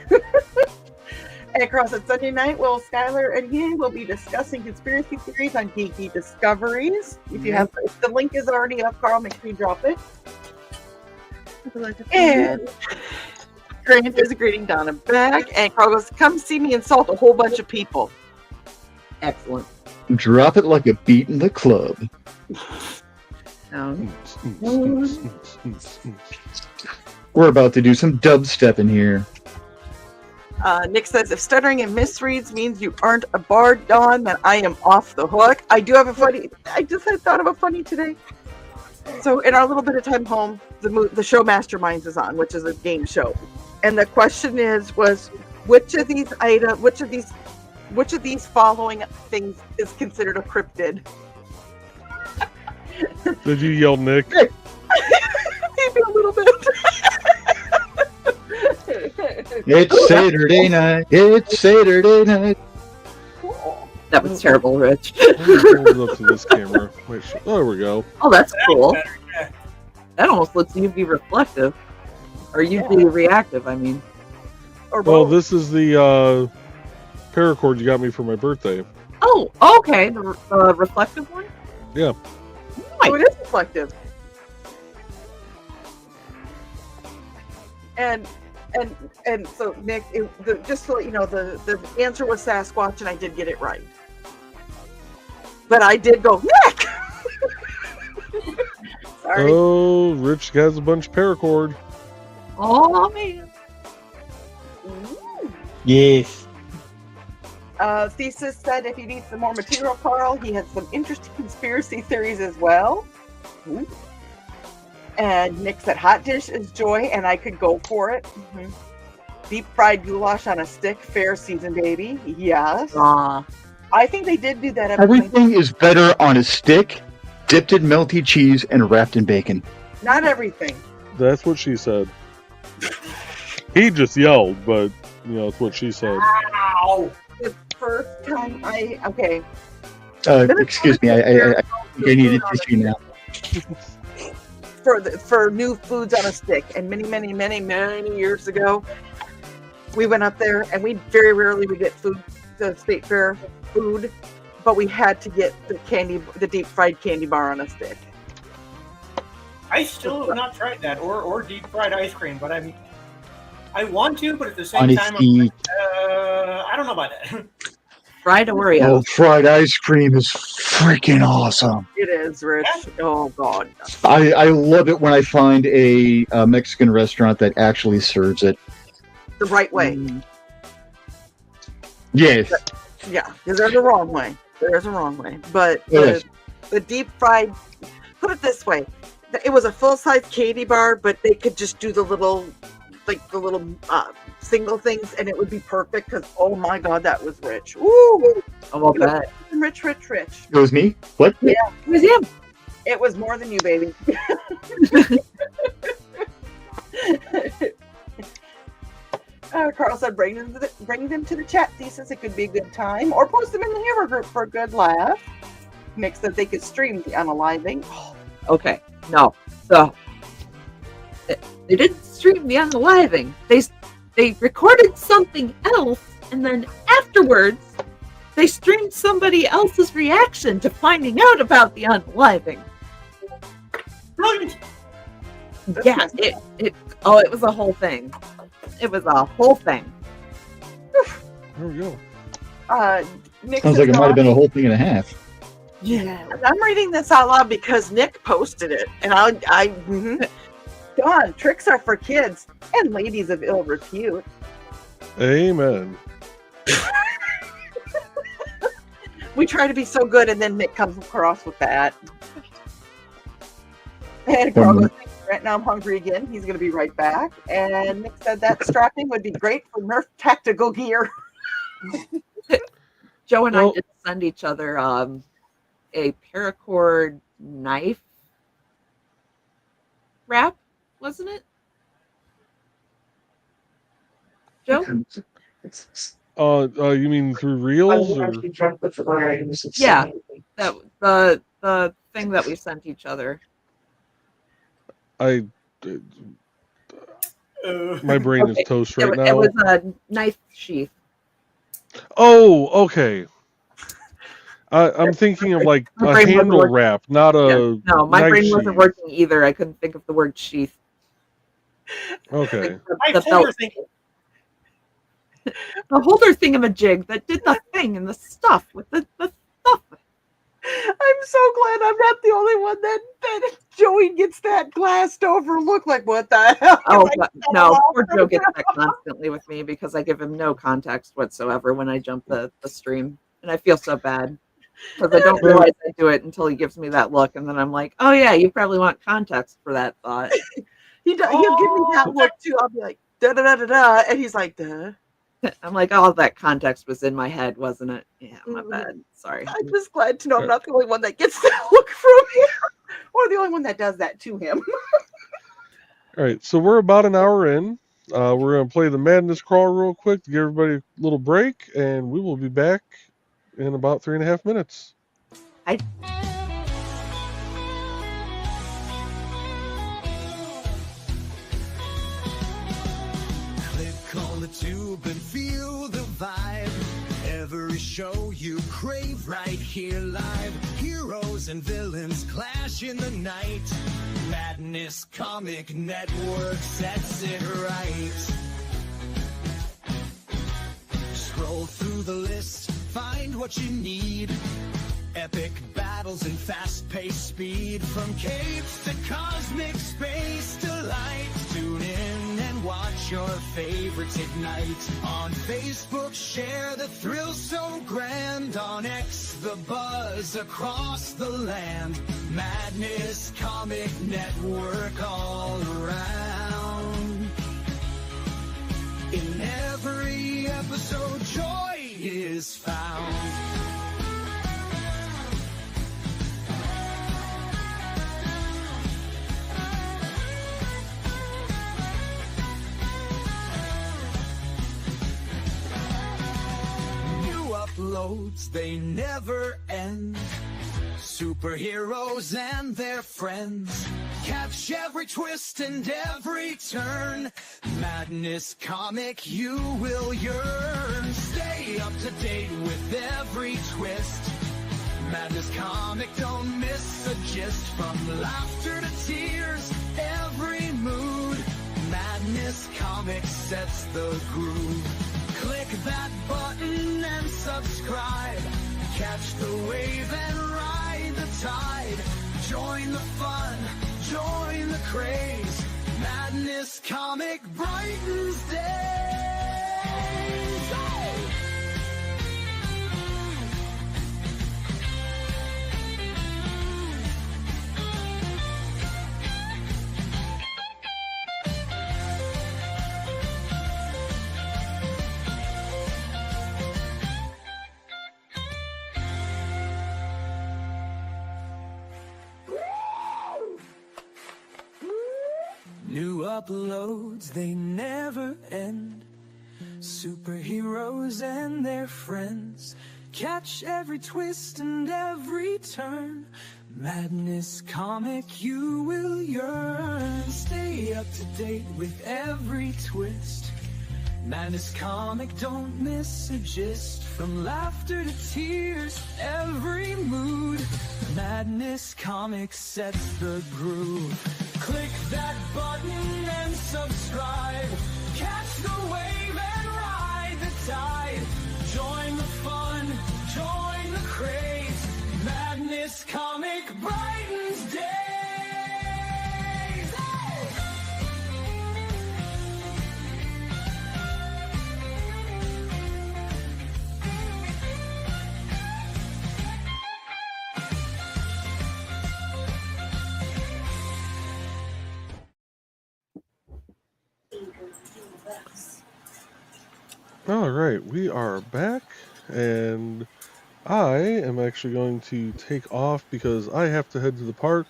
And across on Sunday night, Skylar and he will be discussing conspiracy theories on geeky discoveries. If you have, if the link is already up, Carl, make sure you drop it. And Grant is greeting Donna back, and Carl goes, "Come see me insult a whole bunch of people." Excellent. Drop it like a beat in the club. We're about to do some dubstep in here. Nick says, if stuttering and misreads means you aren't a bard, Dawn, then I am off the hook. I do have a funny, I just had thought of a funny today. So in our little bit of time home, the show Masterminds is on, which is a game show. And the question was which of these following things is considered a cryptid? Did you yell Nick? Maybe a little bit. It's Saturday night. It's Saturday night. That was terrible, Rich. Let me hold it up to this camera. Wait, there we go. Oh, that's cool. Better, yeah. That almost lets UV reflective. Or UV reactive, I mean. Or Well, both. this is the paracord you got me for my birthday. Oh, okay. The reflective one? Yeah. Oh, it is reflective. And so Nick, just to let you know, the answer was Sasquatch, and I did get it right. But I did go Nick. Sorry. Oh, Rich has a bunch of paracord. Oh, man. Yes. Thesis said if you need some more material, Carl, he has some interesting conspiracy theories as well. Ooh. And Nick said hot dish is joy, and I could go for it. Deep fried goulash on a stick, fair season, baby. Yes. I think they did do that. Everything is better on a stick, dipped in melty cheese, and wrapped in bacon. Not everything. That's what she said. He just yelled, but that's what she said. Ow! The first time okay. Excuse me, I think I need a tissue now. For new foods on a stick, and many years ago, we went up there, and we very rarely would get the state fair food, but we had to get the deep fried candy bar on a stick. I still have not tried that, or deep fried ice cream, but I want to, but at the same time, I'm like, I don't know about that. Fried Oreos. Oh, fried ice cream is freaking awesome. It is, Rich. Oh, God. I love it when I find a Mexican restaurant that actually serves it the right way. Yes. Yeah, because there's a wrong way. There's a wrong way. But Yes. the deep fried, put it this way, it was a full-size candy bar, but they could just do the little single things, and it would be perfect, because, oh my God, that was rich. Woo! Oh, I bet. Rich. It was me? What? Yeah. It was him. It was more than you, baby. Carl said, bring them to the chat thesis. It could be a good time. Or post them in the humor group for a good laugh. Nick said they could stream the unaliving. Okay, no. So, they didn't stream the unaliving. They recorded something else, and then afterwards, they streamed somebody else's reaction to finding out about the unaliving. Brilliant. Yeah, it was a whole thing. It was a whole thing. There we go. Nick Sounds like it might have been a whole thing and a half. Yeah. I'm reading this out loud because Nick posted it, and Dawn, tricks are for kids and ladies of ill repute. Amen. We try to be so good, and then Nick comes across with that. And Carl goes, right now I'm hungry again. He's going to be right back. And Nick said that strapping would be great for Nerf tactical gear. Joe and I did send each other a paracord knife wrap, wasn't it? Joe? You mean through reels? Or? Yeah, that the thing that we sent each other. My brain is toast right now. It was a knife sheath. Oh, okay. I'm thinking of like a handle wrap, not a. Yeah, no, my brain wasn't sheath. working either. I couldn't think of the word sheath. Okay. The holder thingamajig that did the thing and the stuff with the stuff. I'm so glad I'm not the only one that Joey gets that glassed over look like, what the hell? Oh, no, poor Joe gets that constantly with me because I give him no context whatsoever when I jump the stream. And I feel so bad because I don't realize I do it until he gives me that look. And then I'm like, oh, yeah, you probably want context for that thought. He'll give me that look, too. I'll be like, da-da-da-da-da. And he's like, duh. I'm like, oh, that context was in my head, wasn't it? Yeah, my bad. Sorry. I'm just glad to know I'm not the only one that gets that look from him, or the only one that does that to him. All right, so we're about an hour in. We're going to play the Madness Crawl real quick to give everybody a little break, and we will be back in about 3.5 minutes. On the tube and feel the vibe. Every show you crave right here live. Heroes and villains clash in the night. Madness Comic Network sets it right. Scroll through the list, find what you need. Epic battles and fast-paced speed. From capes to cosmic space delight. Tune in and and watch your favorites ignite. On Facebook, share the thrill so grand. On X, the buzz across the land. Madness Comic Network all around. In every episode, joy is found. Uploads, they never end. Superheroes and their friends. Catch every twist and every turn. Madness Comic, you will yearn. Stay up to date with every twist. Madness Comic, don't miss a gist. From laughter to tears, every mood. Madness Comic sets the groove. Click that button and subscribe. Catch the wave and ride the tide. Join the fun, join the craze. Madness Comic brightens days. Hey! New uploads, they never end. Superheroes and their friends. Catch every twist and every turn. Madness Comic, you will yearn. Stay up to date with every twist. Madness Comic, don't miss a gist. From laughter to tears, every mood. Madness Comic sets the groove. Click that button and subscribe. Catch the wave and ride the tide. Join the fun, join the craze. Madness Comic brightens days. All right, we are back, and I am actually going to take off because I have to head to the park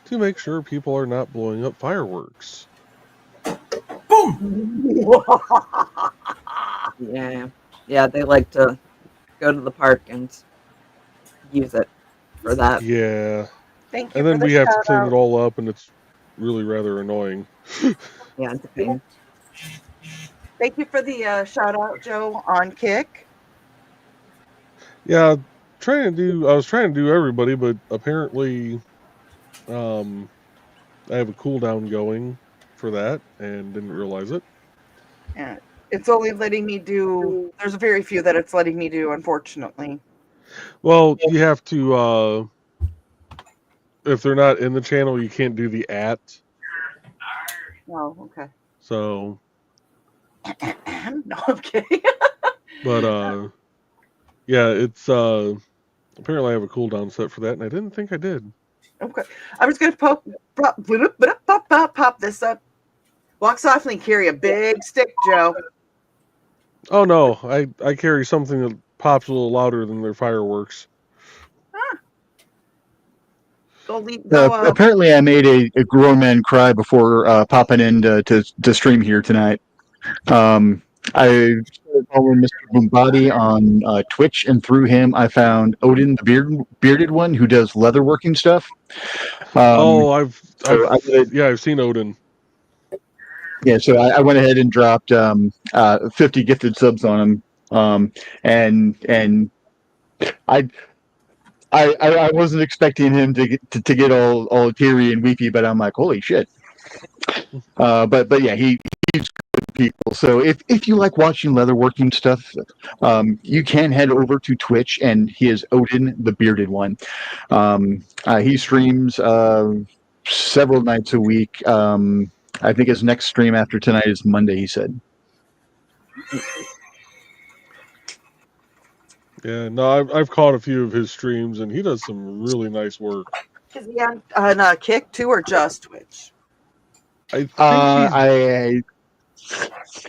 to make sure people are not blowing up fireworks. Yeah, they like to go to the park and use it for that. Yeah, Thank you. and then for the we have to shout clean out. it all up, and it's really rather annoying. Yeah, it's a pain. Thank you for the shout out, Joe, on Kick. Yeah, I was trying to do everybody, but apparently, I have a cooldown going for that, and didn't realize it. Yeah, it's only letting me do. There's very few that it's letting me do, unfortunately. Well, you have to, if they're not in the channel, you can't do the @. Oh, okay. So, No, I'm kidding. but yeah, it's apparently I have a cooldown set for that, and I didn't think I did. Okay, I'm just gonna pop this up. Walk softly and carry a big stick, Joe. Oh no, I carry something that pops a little louder than their fireworks. Apparently, I made a grown man cry before popping in to stream here tonight. I followed Mr. Boombody on Twitch, and through him, I found Odin, the bearded one, who does leatherworking stuff. I've seen Odin. Yeah, so I went ahead and dropped 50 gifted subs on him, and I wasn't expecting him to get all teary and weepy, but I'm like, holy shit. But yeah, he's good people. So if you like watching leatherworking stuff, you can head over to Twitch, and he is Odin, the bearded one. He streams several nights a week. I think his next stream after tonight is Monday, he said. Yeah, no, I've caught a few of his streams, and he does some really nice work. Is he on Kick too, or just Twitch? I think I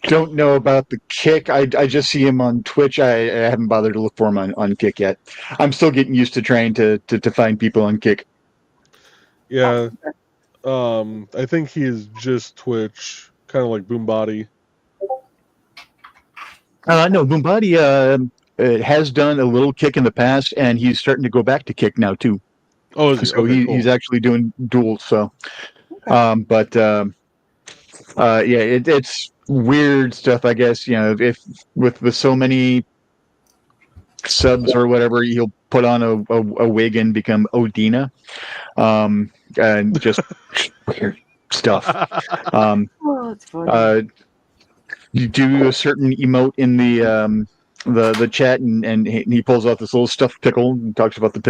don't know about the Kick. I just see him on Twitch. I haven't bothered to look for him on Kick yet. I'm still getting used to trying to find people on Kick. yeah, I think he is just Twitch, kind of like Boombody. No, Boombody has done a little Kick in the past, and he's starting to go back to Kick now too. Oh, is he? So Okay, cool. he's actually doing dual. So, Okay. it's weird stuff. I guess if with so many subs or whatever, he'll put on a wig and become Odina, and just weird stuff. Oh, that's funny. You do a certain emote in the chat, and he pulls out this little stuffed pickle and talks about the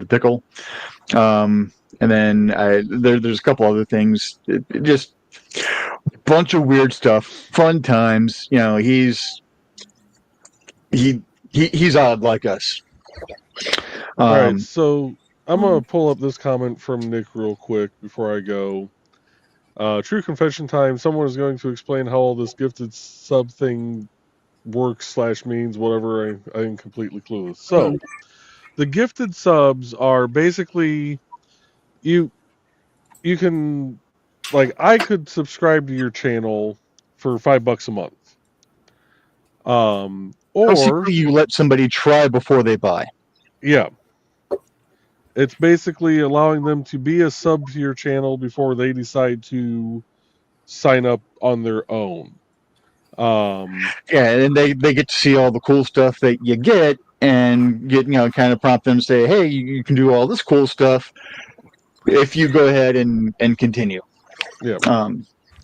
pickle. And then there's a couple other things. Just a bunch of weird stuff. Fun times. He's odd like us. All right, so I'm gonna pull up this comment from Nick real quick before I go. True confession time. Someone is going to explain how all this gifted sub thing works / means whatever. I'm completely clueless. So, the gifted subs are basically you can, like, I could subscribe to your channel for $5 a month. Or Basically, you let somebody try before they buy. yeah, it's basically allowing them to be a sub to your channel before they decide to sign up on their own. And they get to see all the cool stuff that you get, and get kind of prompt them to say, hey, you can do all this cool stuff if you go ahead and continue. Yeah.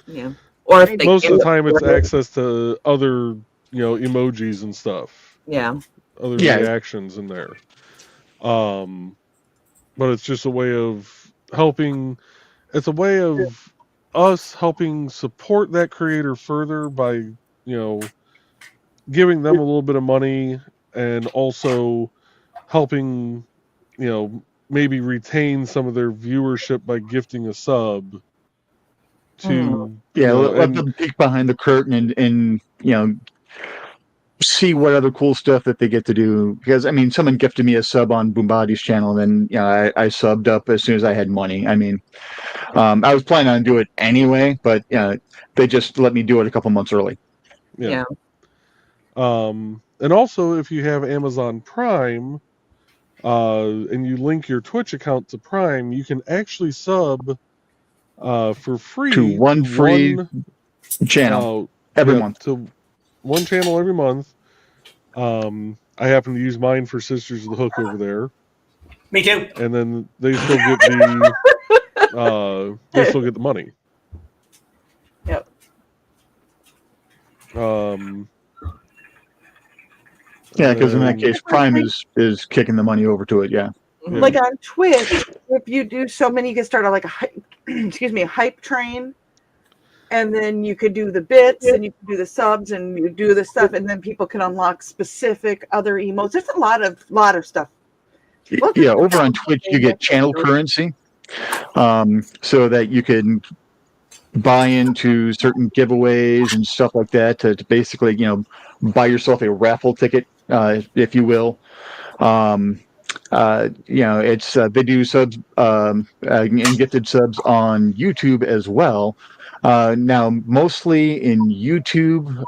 Yeah. Or if they Most of the get time, it's access to other emojis and stuff. Yeah. Other reactions in there. But it's just a way of helping. It's a way of us helping support that creator further by giving them a little bit of money, and also helping maybe retain some of their viewership by gifting a sub to let them peek behind the curtain and see what other cool stuff that they get to do. Because someone gifted me a sub on Boombody's channel, and I subbed up as soon as I had money. I was planning on doing it anyway, but they just let me do it a couple months early. Yeah. And also, if you have Amazon Prime, and you link your Twitch account to Prime, you can actually sub for free to one channel every month. To one channel every month. I happen to use mine for Sisters of the Hook over there. Me too. And then they still get the money. Yep. Because in that case, Prime is kicking the money over to it. Yeah. Like on Twitch, if you do so many, you can start like a hype train, and then you could do the bits, and you can do the subs, and you do the stuff, and then people can unlock specific other emotes. There's a lot of stuff. Over on Twitch, you get channel currency, so that you can buy into certain giveaways and stuff like that to basically, buy yourself a raffle ticket, if you will. It's they do subs and gifted subs on YouTube as well. Now, mostly in YouTube,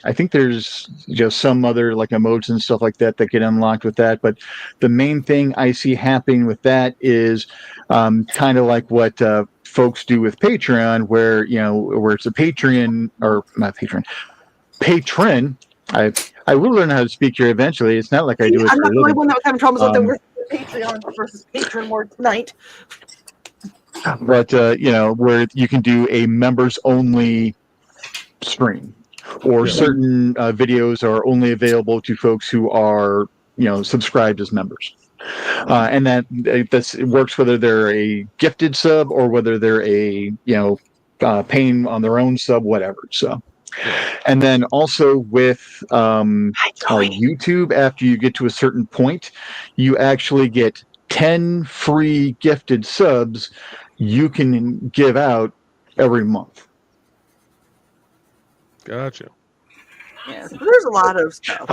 I think there's some other like emotes and stuff like that get unlocked with that. But the main thing I see happening with that is kind of like what folks do with Patreon, where it's a Patreon or not Patreon, patron. I will learn how to speak here eventually. It's not like I do it. I'm not the only one that was having troubles with the Patreon versus patron more tonight. But where you can do a members only stream, or certain videos are only available to folks who are subscribed as members, and that it works whether they're a gifted sub or whether they're a paying on their own sub, whatever. So, and then also with YouTube, after you get to a certain point, you actually get 10 free gifted subs you can give out every month. Gotcha. Yeah, so there's a lot of stuff.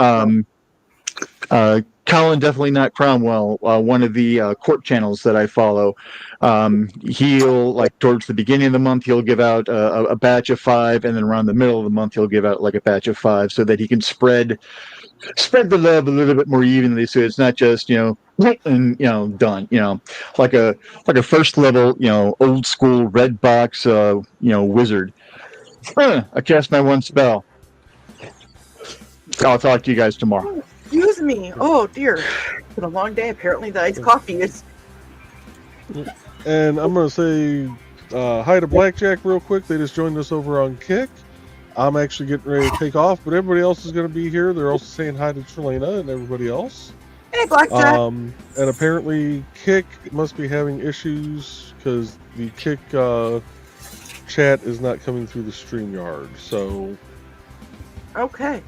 Colin, definitely not Cromwell, one of the court channels that I follow. He'll, like, towards the beginning of the month, he'll give out a batch of 5, and then around the middle of the month, he'll give out like a batch of 5, so that he can spread the love a little bit more evenly, so it's not just, and done, like a first level, old school red box, wizard. I cast my one spell. I'll talk to you guys tomorrow. Excuse me. Oh dear. It's been a long day. Apparently the iced coffee is. And I'm going to say hi to Blackjack real quick. They just joined us over on Kick. I'm actually getting ready to take off, but everybody else is going to be here. They're also saying hi to Trelena and everybody else. Hey, Blackjack. And apparently Kick must be having issues because the Kick chat is not coming through the StreamYard. So, Okay.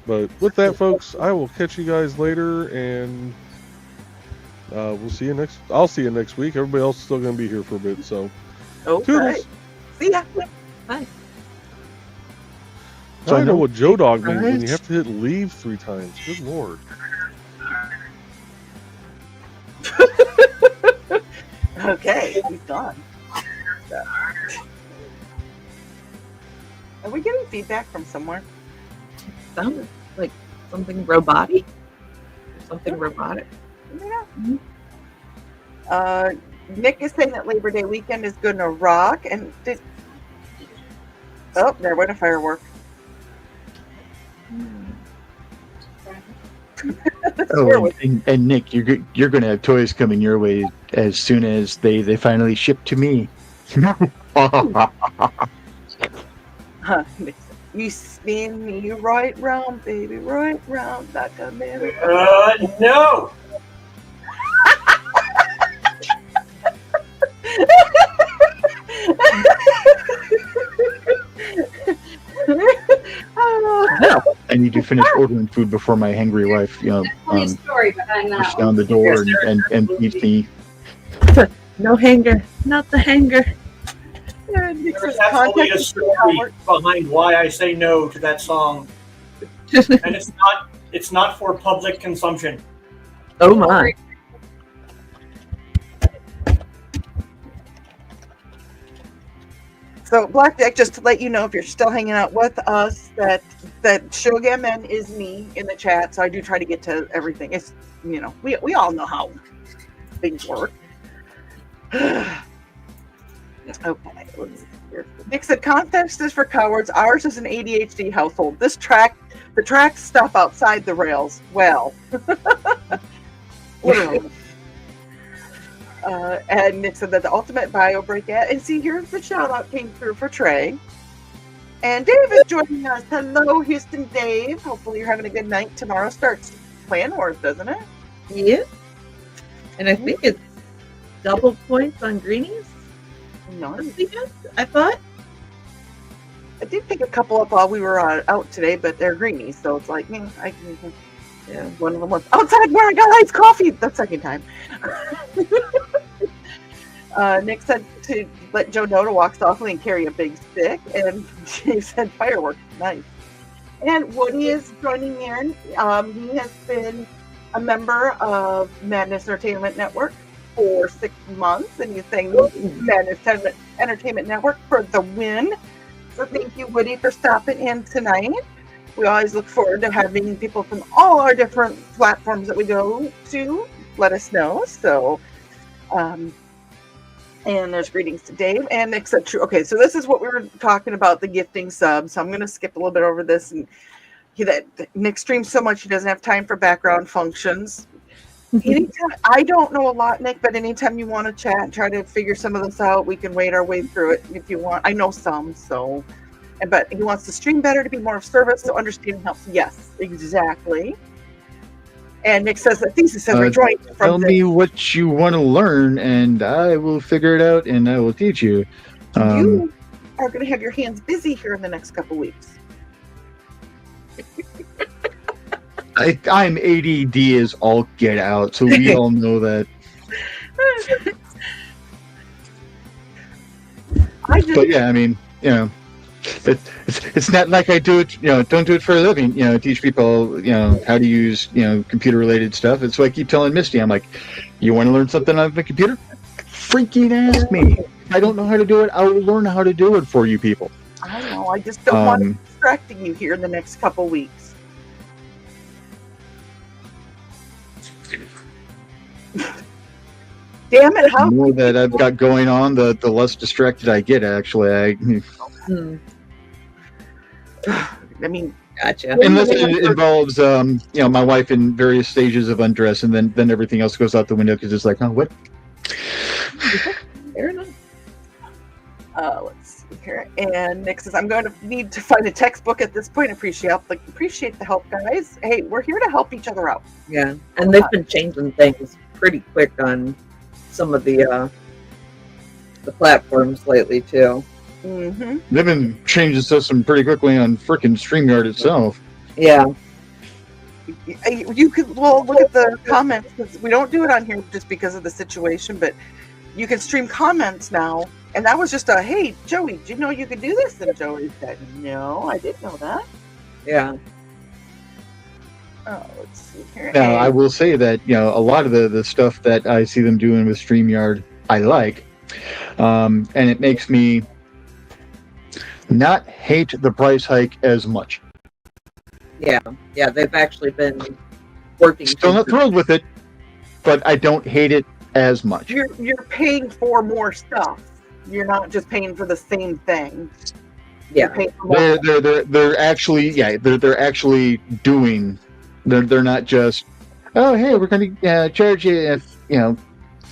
but with that, folks, I will catch you guys later, and we'll see you next. I'll see you next week. Everybody else is still going to be here for a bit. So, Okay. toodles. See ya. Bye. I don't know what Joe Dog means when you have to hit leave 3 times. Good lord. Okay, he's gone. Are we getting feedback from somewhere? Sounded like something robotic. Something robotic. Yeah. Nick is saying that Labor Day weekend is going to rock, and there went a firework. And Nick, you're going to have toys coming your way as soon as they finally ship to me. You spin me right round, baby, right round like a merry. No. I need to finish ordering food before my hangry wife, Funny story behind pushes that. down the door and eats me. No hanger. Not the hanger. There's absolutely a story behind why I say no to that song, and it's not for public consumption. Oh my. So Blackjack, just to let you know, if you're still hanging out with us, that Shogamen is me in the chat. So I do try to get to everything. It's we all know how things work. Okay, let's see here. Nick said context is for cowards. Ours is an ADHD household. The tracks stop outside the rails. Well, literally. And Nick said that the ultimate bio break at, and see, here's the shout out came through for Trey. And Dave is joining us. Hello, Houston Dave. Hopefully you're having a good night. Tomorrow starts Clan Wars, doesn't it? Yeah. And I think it's double points on greenies. No. I thought. I did pick a couple up while we were out today, but they're greenies, so it's like, yeah, one of them was outside where I got iced coffee the second time. Nick said to let Joe know to walk softly and carry a big stick, and she said fireworks. Nice. And Woody is joining in. He has been a member of Madness Entertainment Network for 6 months, and he's saying Madness Entertainment Network for the win. So thank you, Woody, for stopping in tonight. We always look forward to having people from all our different platforms that we go to let us know. So, and there's greetings to Dave and Nick said true. Okay, so this is what we were talking about, the gifting subs. So I'm going to skip a little bit over this. And Nick streams so much he doesn't have time for background functions. Anytime, I don't know a lot, Nick, but anytime you want to chat and try to figure some of this out, we can wade our way through it if you want. I know some, so. But he wants to stream better to be more of service, so understanding helps. Yes, exactly. And Nick says that thesis has rejoined from Tell me what you want to learn, and I will figure it out, and I will teach you. You are going to have your hands busy here in the next couple weeks. I'm ADD as all get out, so we all know that. But yeah, I mean, you know, it's not like I do it, you know, don't do it for a living, you know, teach people, you know, how to use, you know, computer related stuff. It's what I keep telling Misty. I'm like, you want to learn something on the computer? Freaking ask me. If I don't know how to do it, I will learn how to do it for you people. I know. I just don't want it distracting you here in the next couple weeks. Damn it! The more that I've got going on, the less distracted I get. Actually, I mean, gotcha. Unless it involves, you know, my wife in various stages of undress, and then everything else goes out the window because it's like, oh, what? Fair enough. Let's see here. And Nick says, I'm going to need to find a textbook at this point. Appreciate the help, guys. Hey, we're here to help each other out. Yeah, and they've been changing things pretty quick on some of the platforms lately too. Mm-hmm. They've been changing the system pretty quickly on frickin' StreamYard itself. Yeah. You could look at the comments, because we don't do it on here just because of the situation, but you can stream comments now. And that was just a, hey, Joey, did you know you could do this? And Joey said, no, I didn't know that. Yeah. Oh, let's see here. Now, I will say that, you know, a lot of the stuff that I see them doing with StreamYard, I like. And it makes me not hate the price hike as much. Yeah. Yeah, they've actually been working. Still not thrilled with it, but I don't hate it as much. You're paying for more stuff. You're not just paying for the same thing. Yeah. They're actually doing. They're not just, oh, hey, we're going to charge you, you know,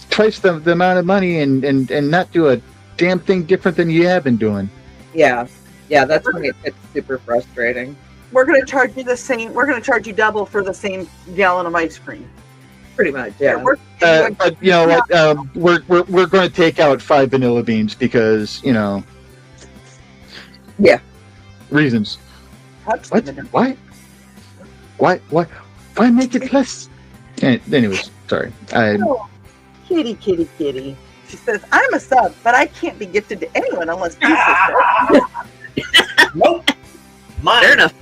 twice the amount of money and not do a damn thing different than you have been doing. Yeah. Yeah, that's when it's super frustrating. We're going to charge you the same. We're going to charge you double for the same gallon of ice cream. Pretty much, yeah. But you know what? We're going to take out 5 vanilla beans because, you know. Yeah. Reasons. What? Why? Why make it less? Anyways, sorry. Oh, kitty. She says, I'm a sub, but I can't be gifted to anyone unless Jesus says. Nope. Mine. Fair enough.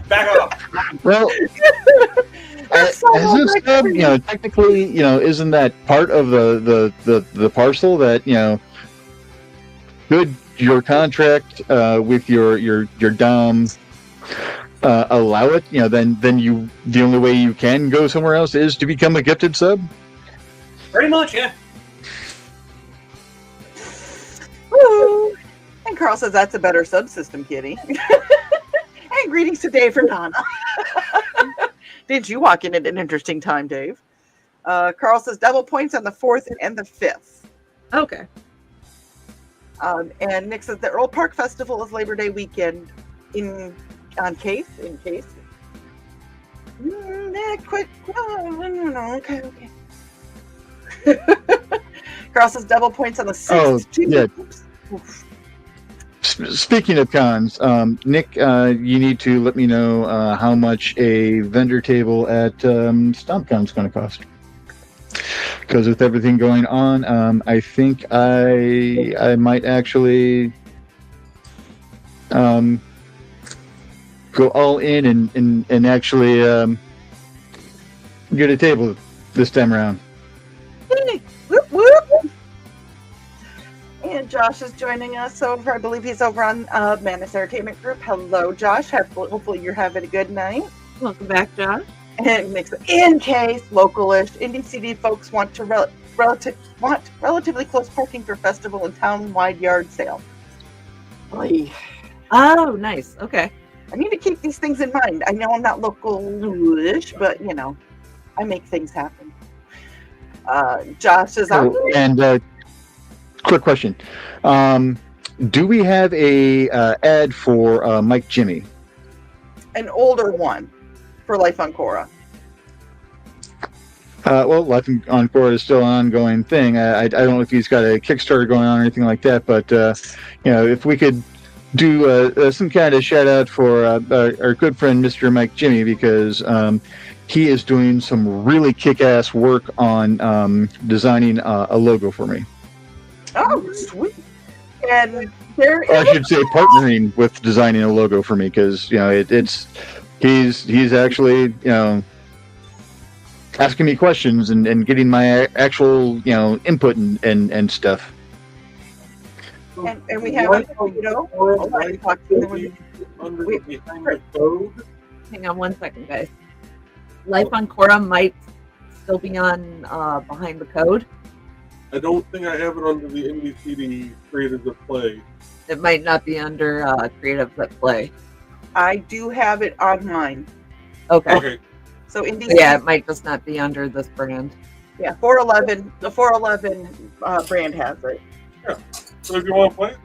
Back up. Well, as a sub, you know, technically, you know, isn't that part of the parcel that, you know, could your contract with your dom allow it? You know, then the only way you can go somewhere else is to become a gifted sub. Pretty much, yeah. Woo. And Carl says that's a better subsystem, kitty. And greetings to Dave from Nana. Did you walk in at an interesting time, Dave? Carl says double points on the 4th and the 5th. Okay. And Nick says the Earl Park Festival is Labor Day weekend in case. Quick. Okay. Carl says double points on the 6th. Oh, yeah. Speaking of cons, Nick, you need to let me know how much a vendor table at StompCon is going to cost. Because with everything going on, I think I might actually go all in and actually get a table this time around. Whoop, whoop. And Josh is joining us over. I believe he's over on Madness Entertainment Group. Hello, Josh. Hopefully you're having a good night. Welcome back, Josh. And Nick says, in case localish IndieCD folks want to relatively close parking for festival and town-wide yard sale. Oy. Oh, nice. Okay. I need to keep these things in mind. I know I'm not localish, but you know, I make things happen. Josh says, and quick question: do we have a ad for Mike Jimmy? An older one for Life on Korra. Well, Life on Court is still an ongoing thing. I don't know if he's got a Kickstarter going on or anything like that, but if we could do some kind of shout out for our good friend Mr. Mike Jimmy, because he is doing some really kick-ass work on designing a logo for me. Oh, sweet. And there Or I should say partnering with designing a logo for me, because he's actually asking me questions and getting my actual input and stuff. and we have a Hang on one second, guys. Life on Quora might still be on behind the code. I don't think I have it under the IndieCD Creators at Play. It might not be under Creatives at Play. I do have it on mine. Okay. Okay. So Indie, Yeah, it might just not be under this brand. yeah, 411. The 411 brand has it. So if you want to play it,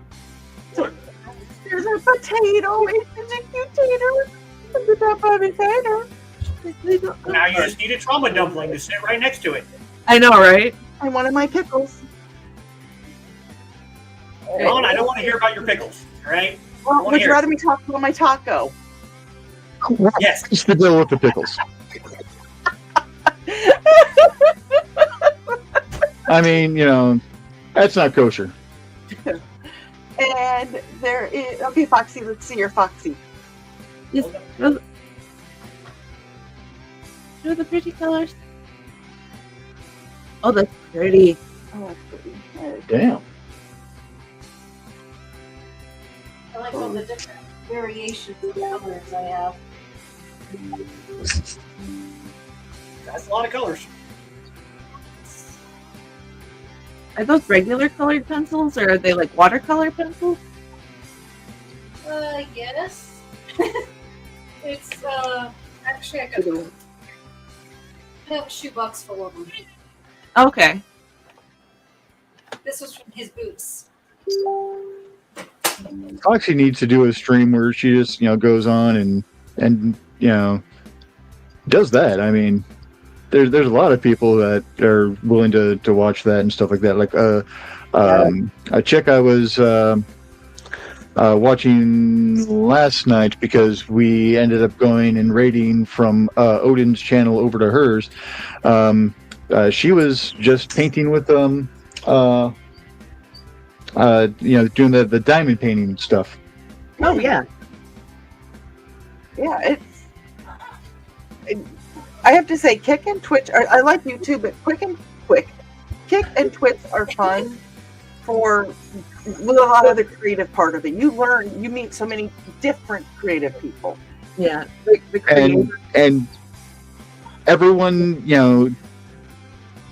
There's a potato. It's a cute tater. It's a potato. Now you just need a trauma dumpling to sit right next to it. I know, right? And one of my pickles. Ron, I don't want to hear about your pickles, all right? Well, wanna would you hear it. rather me talk about my taco? Yes. What's the deal with the pickles? I mean, that's not kosher. And there is okay, Foxy. Let's see your Foxy. Yes. Those are the pretty colors. Oh, that's pretty. Oh, that's pretty. Damn. I like all the different variations of colors I have. That's a lot of colors. Are those regular colored pencils, or are they like watercolor pencils? Yes. It's actually I have a shoebox full of them. Okay. This was from his boots. Foxy needs to do a stream where she just goes on and does that. I mean, there's a lot of people that are willing to watch that and stuff like that. Like a chick I was watching last night, because we ended up going and raiding from Odin's channel over to hers. She was just painting with doing the diamond painting stuff. Oh yeah. Yeah, I have to say, Kick and Twitch. I like YouTube, but Kick and Twitch are fun with a lot of the creative part of it. You meet so many different creative people. Yeah. The creative. And everyone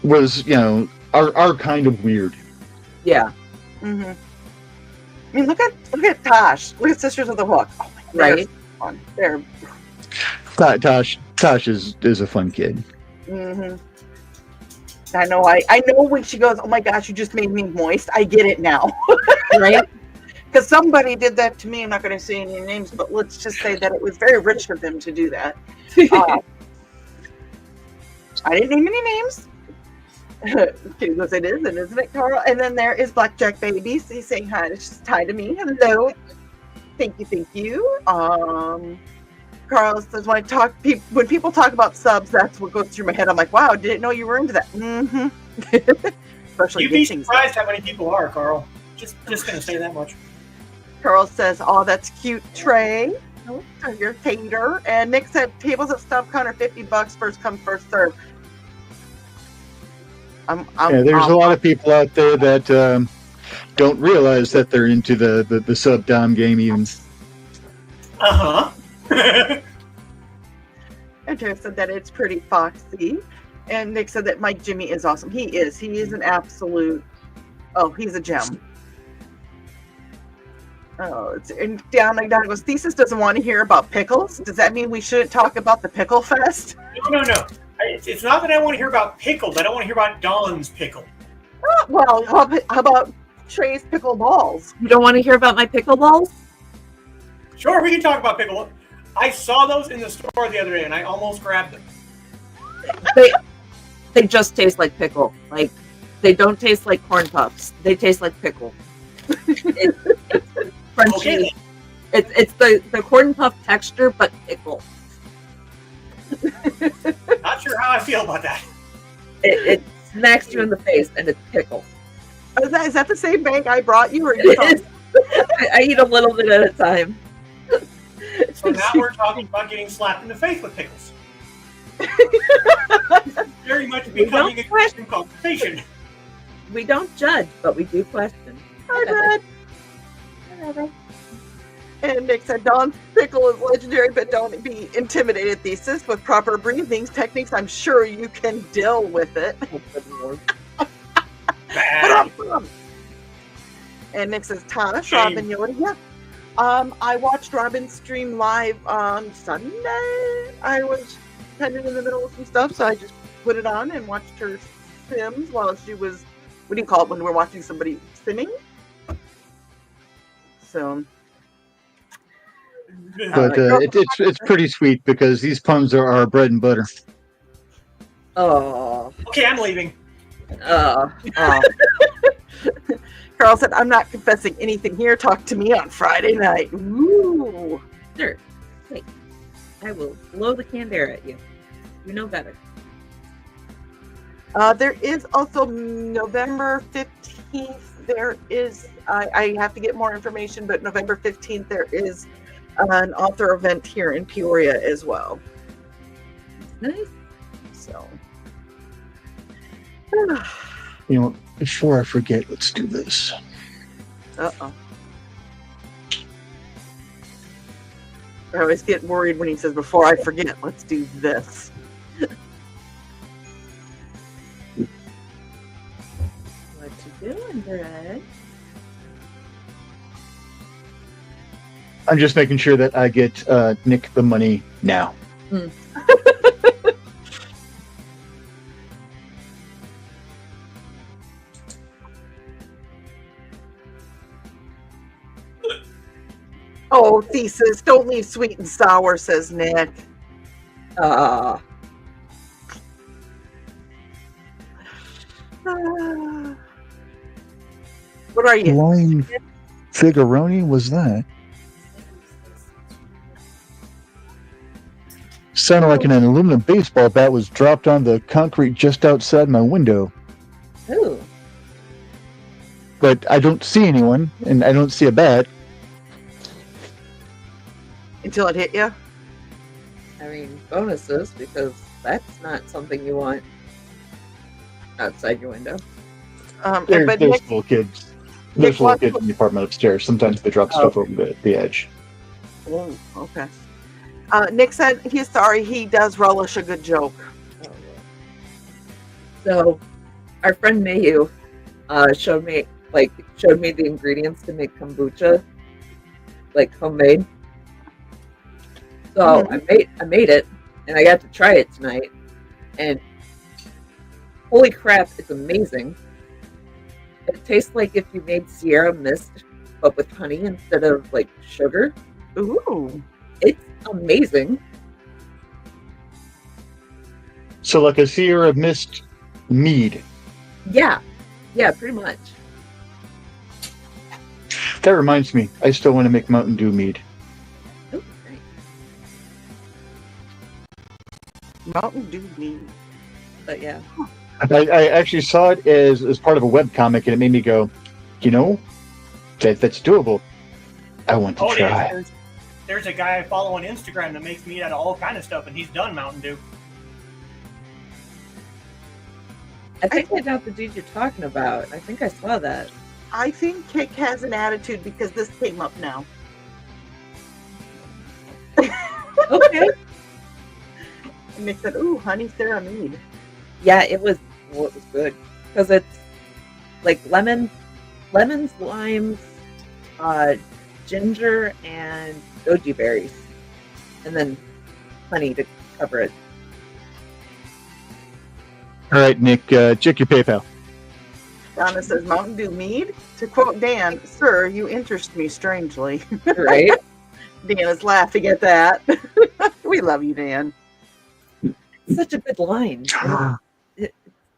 was are kind of weird. Yeah. Mm-hmm. I mean, look at Tosh. Look at Sisters of the Hook. Oh my God, Right. they're fun. They're. Tosh is a fun kid. Mm-hmm. I know. I know when she goes, "Oh my gosh, you just made me moist." I get it now. Right. Because somebody did that to me. I'm not going to say any names, but let's just say that it was very rich of them to do that. I didn't name any names. Because it is, and isn't it, Carl? And then there is Blackjack Babies. He's saying hi. It's just hi to me. Hello. Thank you. Carl says, when people talk about subs, that's what goes through my head. I'm like, wow, didn't know you were into that. Mm-hmm. Especially You'd be things. surprised how many people are, Carl. Just gonna say that much. Carl says, oh, that's cute, Trey. Oh, your tater. And Nick said, tables at Stump Counter, $50, first come, first serve. There's a lot of people out there that don't realize that they're into the sub dom game even. Uh-huh. And Jeff said that it's pretty foxy. And Nick said that Mike Jimmy is awesome. He is an absolute, he's a gem. And down goes, Thesis doesn't want to hear about pickles. Does that mean we shouldn't talk about the Pickle Fest? No. It's not that I want to hear about pickles. I don't want to hear about Dawn's pickle. Well, how about Trey's pickle balls? You don't want to hear about my pickleballs? Sure, we can talk about pickle. I saw those in the store the other day, and I almost grabbed them. They just taste like pickle. Like, they don't taste like corn puffs. They taste like pickle. It's crunchy. Okay. It's the corn puff texture, but pickle. Not sure how I feel about that. It smacks you in the face, and it's pickle. Is that the same bag I brought you? Or you I eat a little bit at a time. So now we're talking about getting slapped in the face with pickles. Very much becoming a question conversation. We don't judge, but we do question. Hi, Brad. And Nick said, Dawn's pickle is legendary, but don't be intimidated, Thesis. With proper breathing techniques, I'm sure you can deal with it. Bad. And Nick says, Thomas, Robin, Yoda, yeah. I watched Robin stream live on Sunday. I was kind of in the middle of some stuff, so I just put it on and watched her Sims while she was, what do you call it when we're watching somebody simming? So... But it's pretty sweet because these puns are our bread and butter. Oh. Okay, I'm leaving. Oh. Carl said, I'm not confessing anything here. Talk to me on Friday night. Ooh. Sure. Hey, I will blow the canned air at you. You know better. There is also November 15th. There is, I have to get more information, but November 15th, there is an author event here in Peoria as well. Nice. So, You know, before I forget, let's do this. I always get worried when he says, before I forget, let's do this. What you doing, Brad? I'm just making sure that I get Nick the money now. Oh, Thesis, don't leave sweet and sour, says Nick. Ah. What are you? Line Figuroni was that? Sounded like an aluminum baseball bat was dropped on the concrete just outside my window. Ooh. But I don't see anyone, and I don't see a bat. Until it hit you? I mean, bonuses, because that's not something you want outside your window. But There's Nick, little kids. There's little wants kids in the apartment upstairs. Sometimes they drop stuff over the edge. oh, okay. Nick said he's sorry. He does relish a good joke. So, our friend Mayu showed me the ingredients to make kombucha, like homemade. So I made it, and I got to try it tonight, and holy crap, it's amazing. It tastes like if you made Sierra Mist, but with honey instead of like sugar. Ooh. It's amazing. So like a Sierra Mist mead. Yeah, pretty much. That reminds me, I still want to make Mountain Dew mead. Oh, nice. Mountain Dew mead. But yeah. I actually saw it as part of a webcomic, and it made me go, you know, that's doable. I want to try. There's a guy I follow on Instagram that makes meat out of all kind of stuff, and he's done Mountain Dew. I think I know the dude you're talking about. I think I saw that. I think Kick has an attitude because this came up now. Okay. And they said, ooh, honey Sarah mead. Yeah, it was good. Because it's like lemons, limes, ginger, and goji berries. And then honey to cover it. All right, Nick, check your PayPal. Donna says, Mountain Dew mead? To quote Dan, sir, you interest me strangely. Right? Dan is laughing at that. We love you, Dan. Such a good line. It's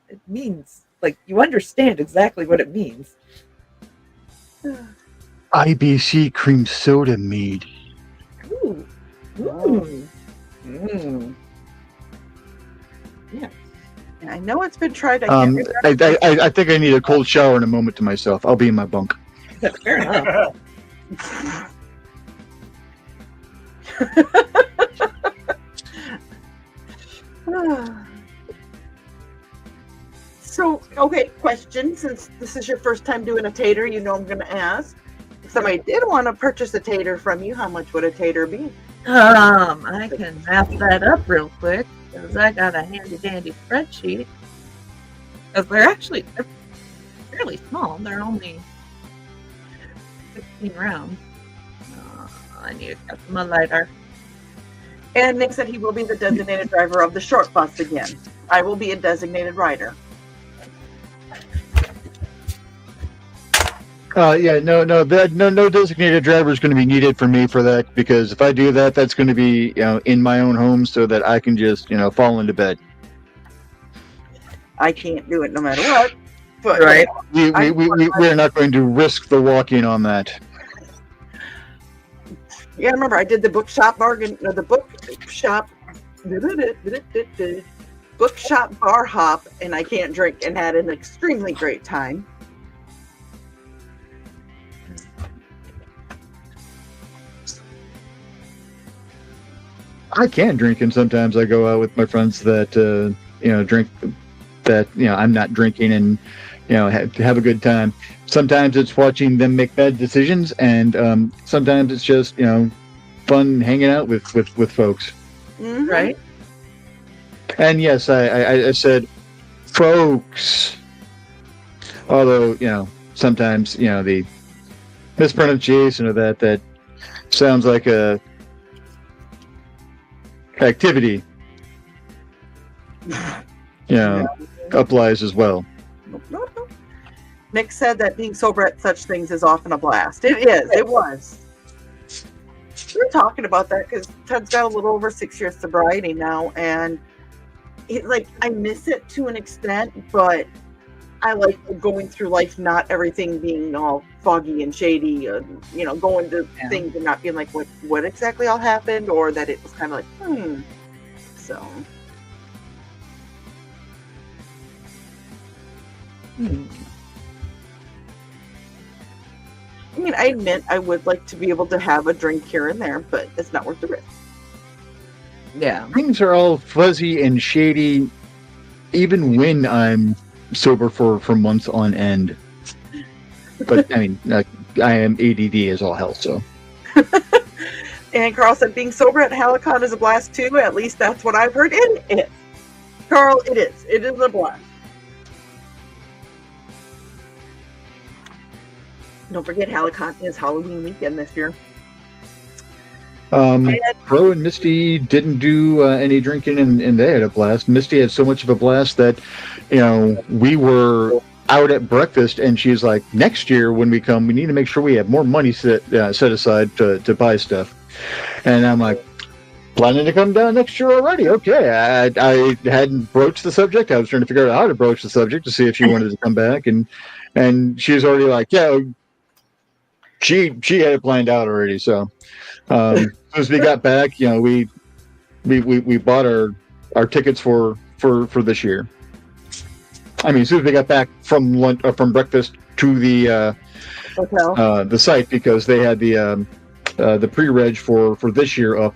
It means, like, you understand exactly what it means. IBC cream soda mead. Ooh. Ooh. Yeah. And I know it's been tried. I can't remember. I think I need a cold shower in a moment to myself. I'll be in my bunk. Fair enough. So, okay, question. Since this is your first time doing a tater, you know I'm going to ask. If somebody did want to purchase a tater from you, how much would a tater be? I can map that up real quick because I got a handy dandy spreadsheet. Because they're fairly small. They're only 16 rounds. I need to cut my lighter. And Nick said he will be the designated driver of the short bus again. I will be a designated rider. No designated driver is going to be needed for me for that, because if I do that, that's going to be in my own home so that I can just fall into bed. I can't do it no matter what. But Right. We're not going to risk the walk-in on that. Yeah, remember I did the bookshop bookshop bar hop, and I can't drink, and had an extremely great time. I can drink, and sometimes I go out with my friends that drink that I'm not drinking, and have a good time. Sometimes it's watching them make bad decisions, and sometimes it's just fun hanging out with folks. Mm-hmm. Right? And yes, I said folks, although sometimes the mispronunciation of that sounds like a activity applies as well. No. Nick said that being sober at such things is often a blast. It is. It was. We were talking about that because Ted's got a little over 6 years sobriety now, and I miss it to an extent, but I like going through life, not everything being all foggy and shady, and going to things and not being like what exactly all happened, or that it was kind of like so. I mean, I admit I would like to be able to have a drink here and there, but it's not worth the risk. Yeah. Things are all fuzzy and shady, even when I'm sober for months on end. But I mean, I am ADD as all hell, so. And Carl said being sober at Halicon is a blast too. At least that's what I've heard. It is. Carl, it is. It is a blast. Don't forget, Halicon is Halloween weekend this year. Pro and Misty didn't do any drinking, and they had a blast. Misty had so much of a blast that, we were out at breakfast, and she's like, next year when we come, we need to make sure we have more money set aside to buy stuff. And I'm like, planning to come down next year already? Okay. I hadn't broached the subject. I was trying to figure out how to broach the subject to see if she wanted to come back, and she was already like, yeah. She had it planned out already. So as soon as we got back, we bought our tickets for this year. I mean, as soon as we got back from lunch, from breakfast to the Hotel. The site, because they had the pre-reg for this year up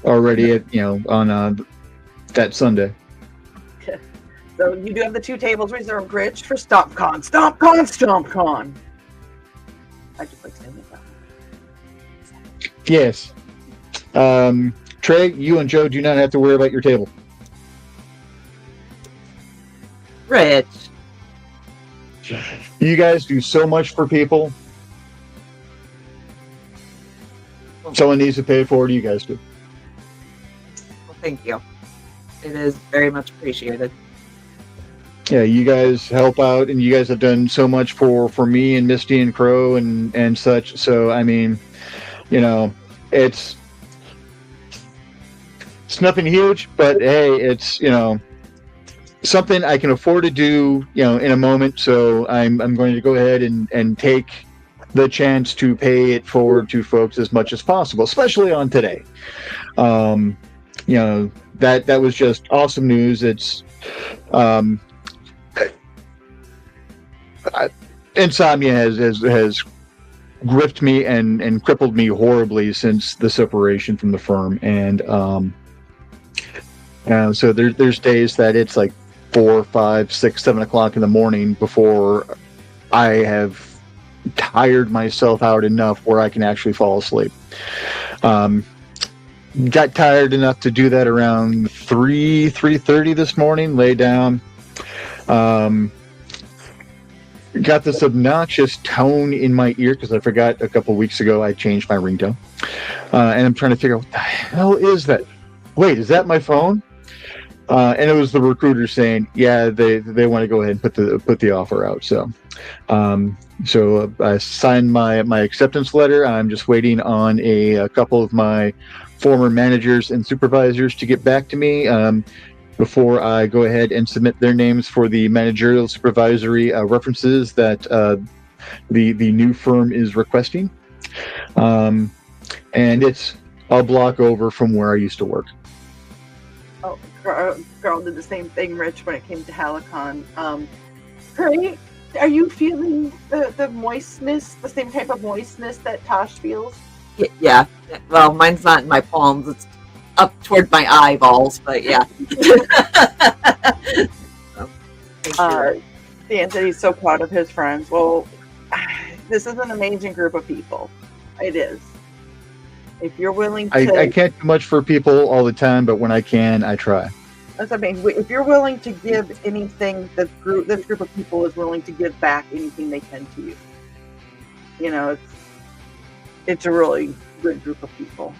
already on that Sunday. Okay. So you do have the 2 tables reserved, Rich, for StompCon. StompCon. I just like saying that. Yes. Trey, you and Joe do not have to worry about your table. Rich. You guys do so much for people. Someone needs to pay for it. You guys do. Well, thank you. It is very much appreciated. Yeah, you guys help out, and you guys have done so much for me and Misty and Crow and such. So I mean, it's nothing huge, but hey, it's something I can afford to do, in a moment. So I'm going to go ahead and take the chance to pay it forward to folks as much as possible, especially on today. That was just awesome news. It's insomnia has gripped me and crippled me horribly since the separation from the firm, and so there's days that it's like 4, 5, 6, 7 o'clock in the morning before I have tired myself out enough where I can actually fall asleep. Got tired enough to do that around 3:30 this morning. Lay down. Got this obnoxious tone in my ear because I forgot a couple weeks ago I changed my ringtone, and I'm trying to figure out what the hell is that. Wait, is that my phone? And it was the recruiter saying, "Yeah, they want to go ahead and put the offer out." So I signed my acceptance letter. I'm just waiting on a couple of my former managers and supervisors to get back to me before I go ahead and submit their names for the managerial supervisory references that the new firm is requesting. And it's a block over from where I used to work. Oh, Carl did the same thing, Rich, when it came to Helicon. Great. Are you feeling the moistness, the same type of moistness that Tosh feels? Yeah. Well, mine's not in my palms. It's up toward my eyeballs, but yeah. Anthony's so proud of his friends. Well, this is an amazing group of people. It is. If you're willing to... I can't do much for people all the time, but when I can, I try. That's what I mean. If you're willing to give anything, this group of people is willing to give back anything they can to you. It's a really good group of people.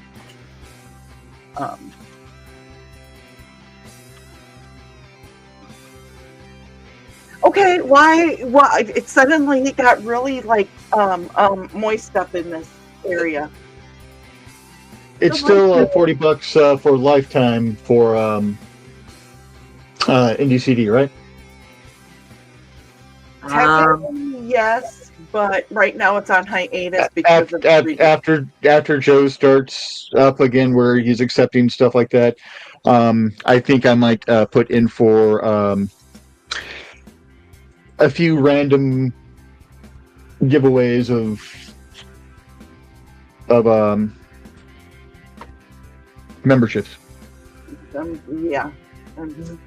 Okay, why it suddenly got really moist up in this area? It's still $40 for lifetime for IndieCD, right? Technically, yes, but right now it's on hiatus because after Joe starts up again, where he's accepting stuff like that. I think I might put in for a few random giveaways of memberships. Yeah. And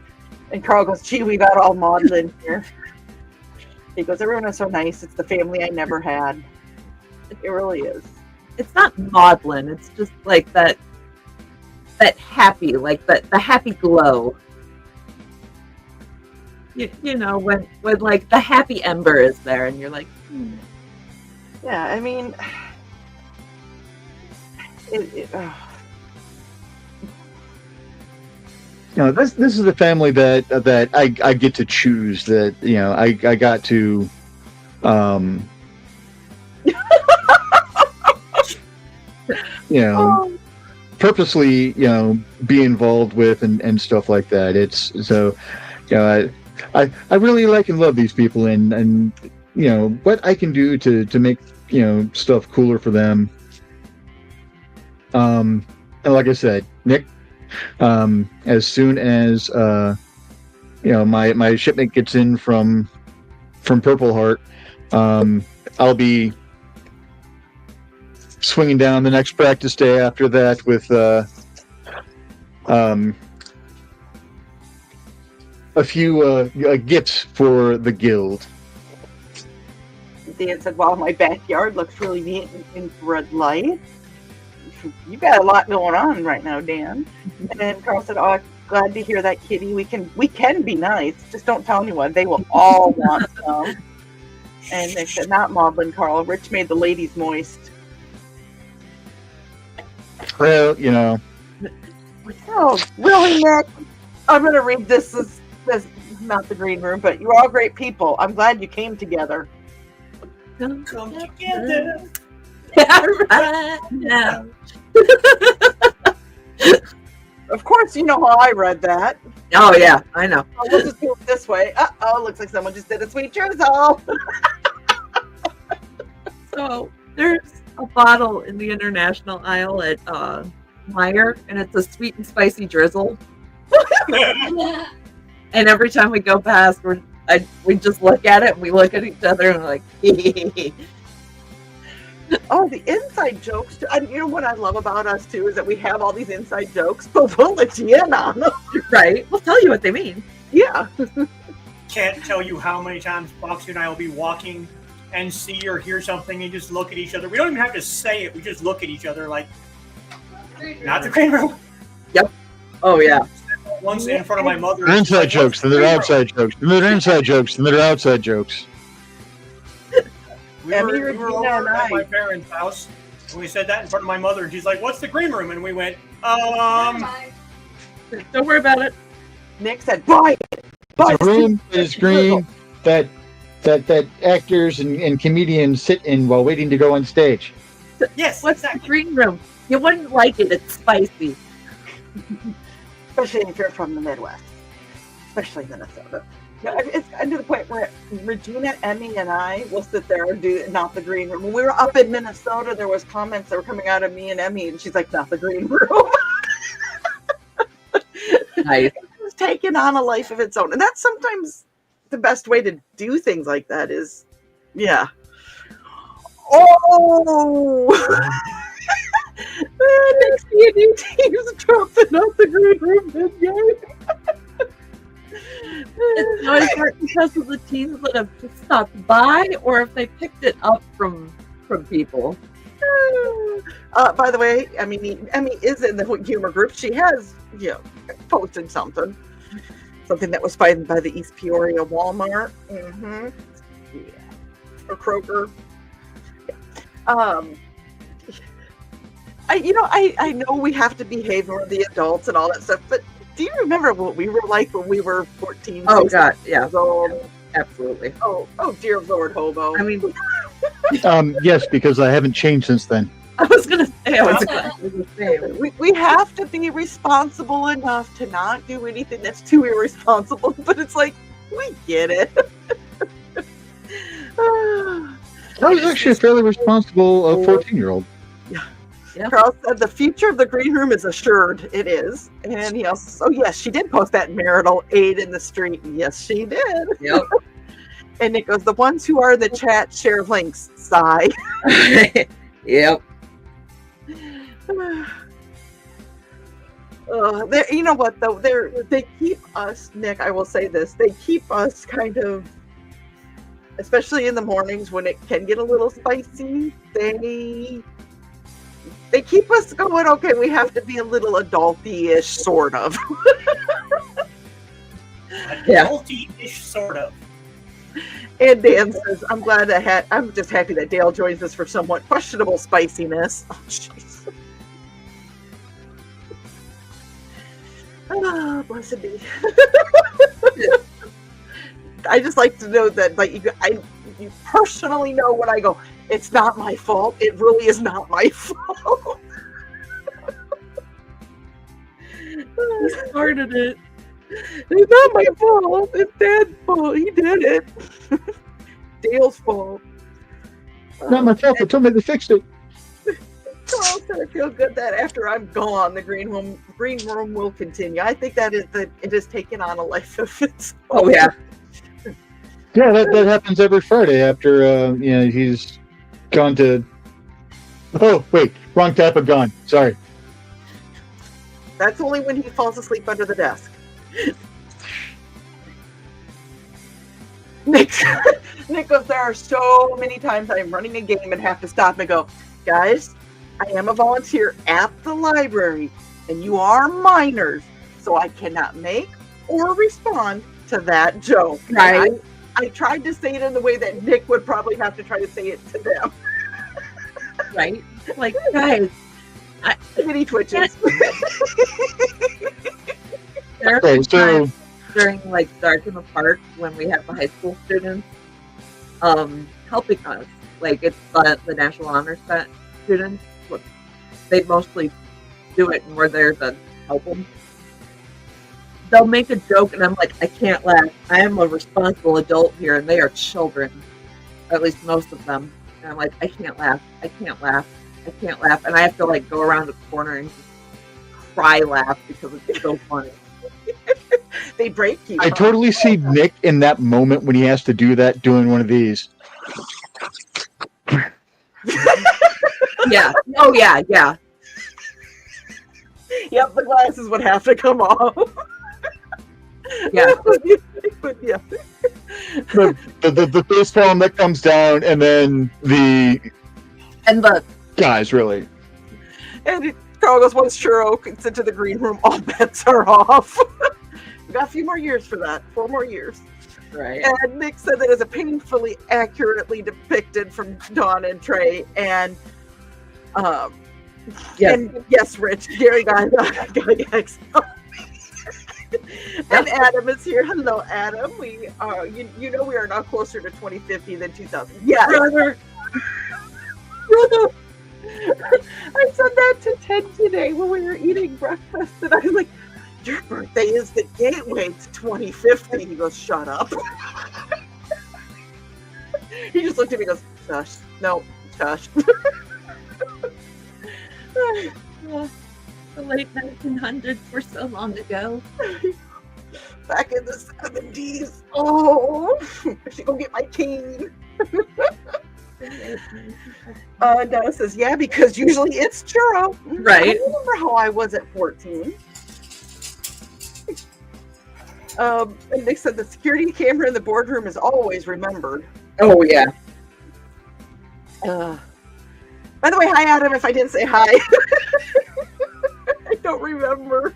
Carl goes, "Gee, we got all maudlin here." He goes, "Everyone is so nice. It's the family I never had." It really is. It's not maudlin. It's just like that happy, like the happy glow. You know, when like the happy ember is there, and you're like, Yeah, I mean, this is a family that I get to choose. That I got to purposely be involved with and stuff like that. It's so I really like and love these people, and what I can do to make stuff cooler for them. And like I said, Nick, as soon as my shipment gets in from Purple Heart, I'll be swinging down the next practice day after that with a few gifts for the guild. Dan said, "Wow, my backyard looks really neat in infrared light." You got a lot going on right now, Dan. And then Carl said, "Oh, glad to hear that, Kitty. We can be nice. Just don't tell anyone. They will all want some." And Nick said, "Not maudlin, Carl. Rich made the ladies moist." Well, Oh, really, Nick? I'm going to read this as not the green room, but you're all great people. I'm glad you came together. Come together. right now. Of course, you know how I read that. Oh yeah, I know. Oh, we'll just do it this way. Oh, looks like someone just did a sweet drizzle. So there's a bottle in the international aisle at Meijer, and it's a sweet and spicy drizzle. And every time we go past, we just look at it and we look at each other and we're like, Oh, the inside jokes. And you know what I love about us too is that we have all these inside jokes, but we'll let you in on them. right? We'll tell you what they mean. Yeah. Can't tell you how many times Foxy and I will be walking and see or hear something and just look at each other. We don't even have to say it. We just look at each other like, not the green room. Oh yeah. Once in front of my mother. They're inside jokes, then they're outside jokes, then they're inside jokes, then they're outside jokes. We were over at my parents' house, and we said that in front of my mother, and she's like, "What's the green room?" And we went, Don't worry about it. Nick said, "Buy it." It's a room that is green that actors and comedians sit in while waiting to go on stage. Yes, What's the green room? You wouldn't like it. It's spicy. Especially if you're from the Midwest, especially Minnesota. Yeah, it's gotten to the point where Regina, Emmy, and I will sit there and do not the green room. When we were up in Minnesota, there was comments that were coming out of me and Emmy, and she's like, "Not the green room." Nice. It's taken on a life of its own, and that's sometimes the best way to do things like that. Is, yeah. Oh. Next D&D teams dropping out the green room mid-game. It's always hard because of the teams that have just stopped by, or if they picked it up from people. By the way, Emmy is in the humor group. She has, posted something that was by the East Peoria Walmart. Mm-hmm. Yeah. Or Kroger. Yeah. I know we have to behave for the adults and all that stuff, but do you remember what we were like when we were 14? Oh God, yeah, years old? Absolutely. Oh, dear Lord, hobo. I mean, yes, because I haven't changed since then. I was gonna say, I was exactly the same. We have to be responsible enough to not do anything that's too irresponsible, but it's like, we get it. I was actually a fairly responsible 14-year-old. Yeah. Carl said the future of the green room is assured. It is. And he also, yes, she did post that marital aid in the street. Yes, she did. Yep. And it goes, the ones who are in the chat share links. Sigh. Yep. You know what though? They keep us, Nick, I will say this, they keep us kind of, especially in the mornings when it can get a little spicy, they keep us going, okay, we have to be a little adulty-ish, sort of. Adulty-ish, sort of. And Dan says, I'm just happy that Dale joins us for somewhat questionable spiciness. Oh, jeez. Ah, blessed be. I just like to know that, like, you personally know when I go, it's not my fault. It really is not my fault. He started it. It's not my fault. It's Dad's fault. He did it. Dale's fault. Not my fault. They told me they fixed it. Carl said I feel good that after I'm gone, the green room will continue. I think that it has taken on a life of its own. Oh yeah. Yeah, that happens every Friday after he's gone to. Oh wait, wrong type of gone. Sorry. That's only when he falls asleep under the desk. Nick goes, there are so many times I'm running a game and have to stop and go, guys, I am a volunteer at the library and you are minors, so I cannot make or respond to that joke. Right. I tried to say it in the way that Nick would probably have to try to say it to them. Right? Like, guys, Mini twitches. there are Okay, so times during like Dark in the Park when we have the high school students helping us. Like it's the National Honor Set students. They mostly do it and we're there to help them. they'll make a joke, and I'm like, I can't laugh. I am a responsible adult here, and they are children, at least most of them. And I'm like, I can't laugh. I can't laugh. I can't laugh. And I have to like go around the corner and just cry laugh because it's so funny. They break you. I totally see Nick in that moment when he has to do that, doing one of these. Yeah. Oh yeah. Yeah. Yep, the glasses would have to come off. Yeah. But yeah. The face palm that comes down, and then the guys really. And Carl goes, once Churro gets into the green room, all bets are off. We got a few more years for that. 4 more years. Right. And Nick said that is a painfully accurately depicted from Dawn and Trey. And Yes. and yes, Rich, Gary got X. And Adam is here. Hello, Adam. We are, you know, we are now closer to 2050 than 2000. Yes. Brother. I said that to Ted today when we were eating breakfast, and I was like, your birthday is the gateway to 2050. He goes, shut up. He just looked at me and goes, shush. No, shush. The late 1900s were so long ago. Back in the 70s. Oh, I should go get my cane. Donna says, yeah, because usually it's Churro. Right. I remember how I was at 14. And Nick said the security camera in the boardroom is always remembered. Oh yeah. By the way, hi Adam, if I didn't say hi. I don't remember.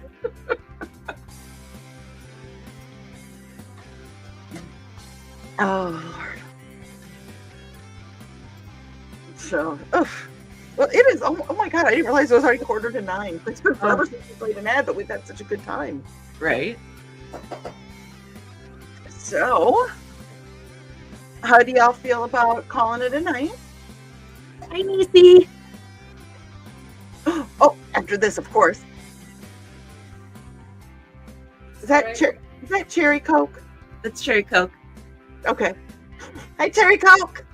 Oh Lord. So, well, it is. Oh my God, I didn't realize it was already 8:45. It's been forever since we played an ad, but we've had such a good time. Right. So, how do y'all feel about calling it a night? Hi, Niecy. Oh, after this, of course. Is that cherry Coke? That's Cherry Coke. Okay. Hi, cherry Coke.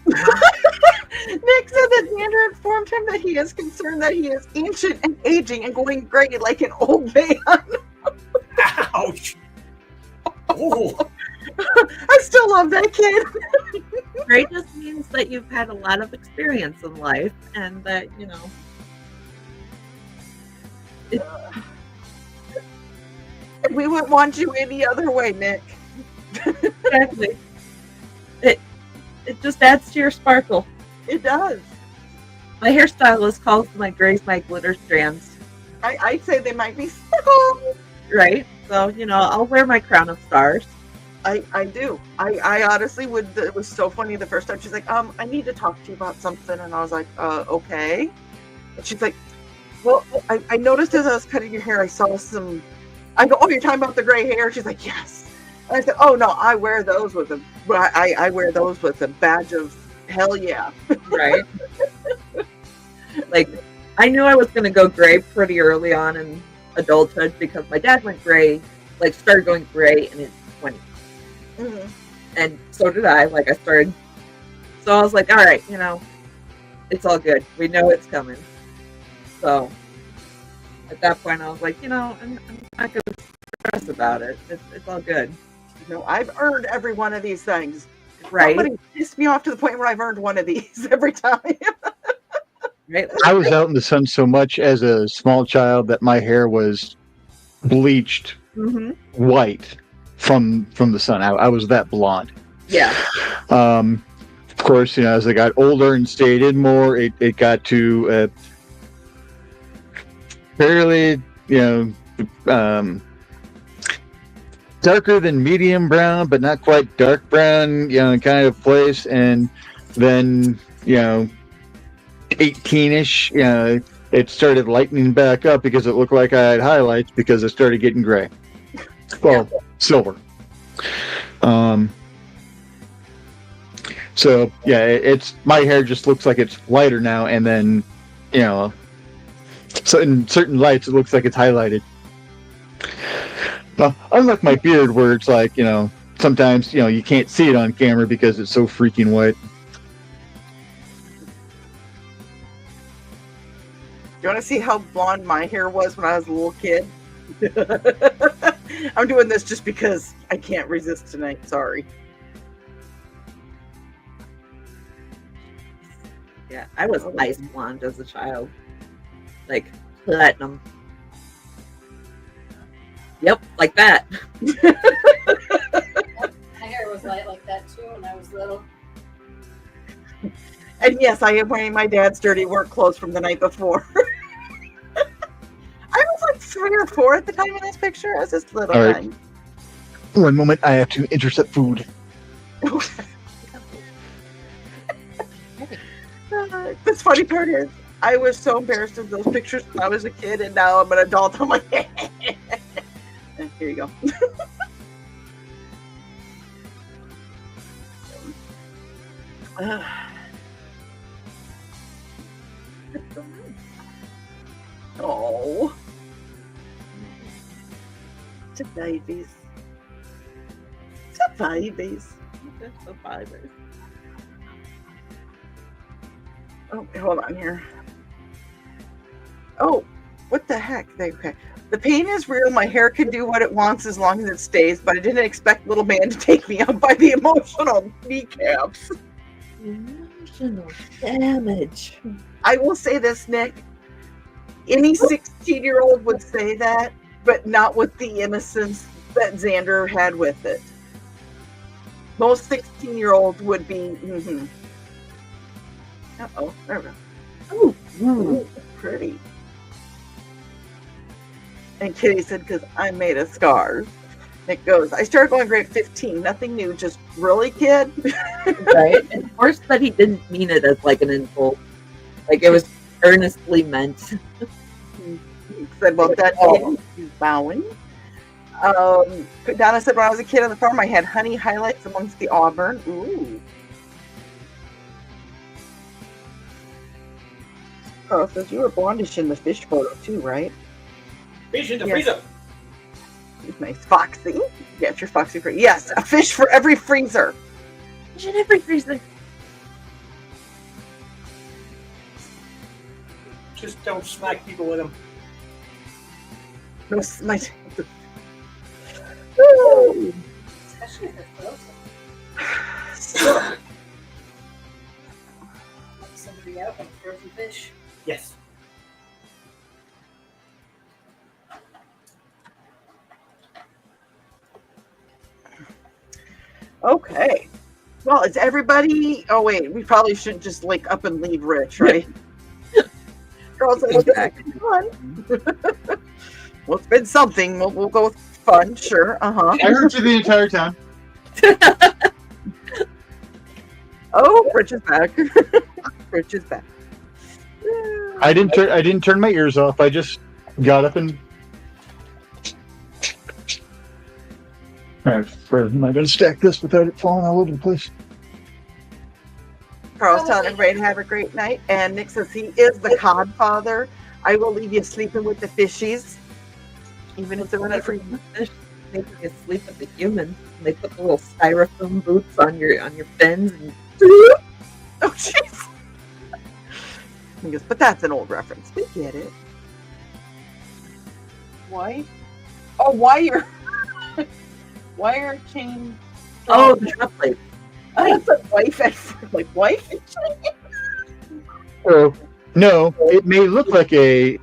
Nick said that Xander informed him that he is concerned that he is ancient and aging and going gray like an old man. Ouch. Oh. I still love that kid. Gray just means that you've had a lot of experience in life and that, you know. We wouldn't want you any other way, Nick. Exactly. It just adds to your sparkle. It does. My hairstylist calls my grays my glitter strands. I'd say they might be sparkle. Right? So, you know, I'll wear my crown of stars. I do. I honestly would. It was so funny the first time. She's like, I need to talk to you about something. And I was like, okay. And she's like, well, I noticed as I was cutting your hair, I saw some. I go, oh, you're talking about the gray hair? She's like, yes. And I said, oh, no, I wear those with I wear those with a badge of hell yeah. Right? Like, I knew I was going to go gray pretty early on in adulthood because my dad went gray, like started going gray in his 20s. Mm-hmm. And so did I. Like, I started. So I was like, all right, you know, it's all good. We know it's coming. So at that point, I was like, you know, I'm not going to stress about it. It's all good. You know, I've earned every one of these things. Right? Somebody pissed me off to the point where I've earned one of these every time. Right? I was out in the sun so much as a small child that my hair was bleached white from the sun. I was that blonde. Yeah. Of course, you know, as I got older and stayed in more, it got to fairly, you know, darker than medium brown, but not quite dark brown, you know, kind of place. And then, you know, 18-ish, you know, it started lightening back up because it looked like I had highlights because it started getting gray. Well, silver. So yeah, it's my hair just looks like it's lighter now, and then, you know, So in certain lights, it looks like it's highlighted. Now, unlike my beard, where it's like, sometimes, you can't see it on camera because it's so freaking white. You want to see how blonde my hair was when I was a little kid? I'm doing this just because I can't resist tonight. Sorry. Yeah, I was ice blonde as a child. Like platinum. Yep, like that. My hair was light like that too when I was little. And yes, I am wearing my dad's dirty work clothes from the night before. I was like 3 or 4 at the time in this picture. I was just little. All right. One moment, I have to intercept food. The funny part is, I was so embarrassed of those pictures when I was a kid, and now I'm an adult. I'm like, here you go. Oh, it's a babies. It's a babies. It's a babies. Oh, hold on here. Oh, what the heck? Okay. The pain is real. My hair can do what it wants as long as it stays, but I didn't expect little man to take me out by the emotional kneecaps. Emotional damage. I will say this, Nick. Any 16-year-old would say that, but not with the innocence that Xander had with it. Most 16-year-olds would be, Uh-oh, there we go. Ooh, pretty. And Kitty said, because I'm made of scars. Nick goes, I started going grade 15, nothing new, just really, kid? Right? And of course that he didn't mean it as like an insult. Like it was earnestly meant. He said, well, that he's bowing. Donna said, when I was a kid on the farm, I had honey highlights amongst the auburn. Ooh. Carl says, you were blondish in the fish photo too, right? Fish in the freezer. He's nice. Foxy. Get your Foxy free. Yes, a fish for every freezer. Fish in every freezer. Just don't smack people with them. No, my. Especially if they're frozen. Let somebody out like frozen fish. Yes. Okay. Well, is everybody? Oh wait, we probably shouldn't just like up and leave Rich, right? Girls, exactly. Fun. Well, it's been something. We'll go with fun, sure. I heard you the entire time. Oh, Rich is back. Rich is back. I didn't turn my ears off. I just got up and. All right, where am I going to stack this without it falling all over the place? Carl's telling everybody to have a great night, and Nick says he is the cod father. I will leave you sleeping with the fishies, even if they're not free. Fish making you sleep with the humans. They put the little styrofoam boots on your fins and Oh, jeez. He goes, but that's an old reference. We get it. Why? Oh, wire. Wire chain. oh, the drop plate. I said wife at first. Like, wife? Oh, no, it may look like a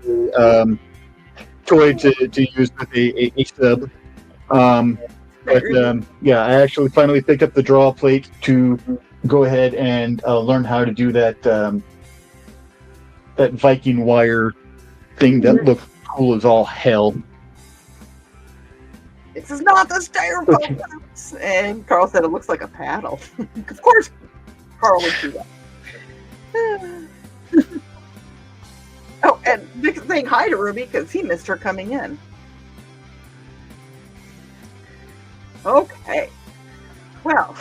toy to use with a sub. But yeah, I actually finally picked up the draw plate to go ahead and learn how to do that that Viking wire thing that looks cool as all hell. This is not the styrofoam box. And Carl said it looks like a paddle. Of course, Carl would do that. Oh, and Nick's saying hi to Ruby because he missed her coming in. Okay. Well,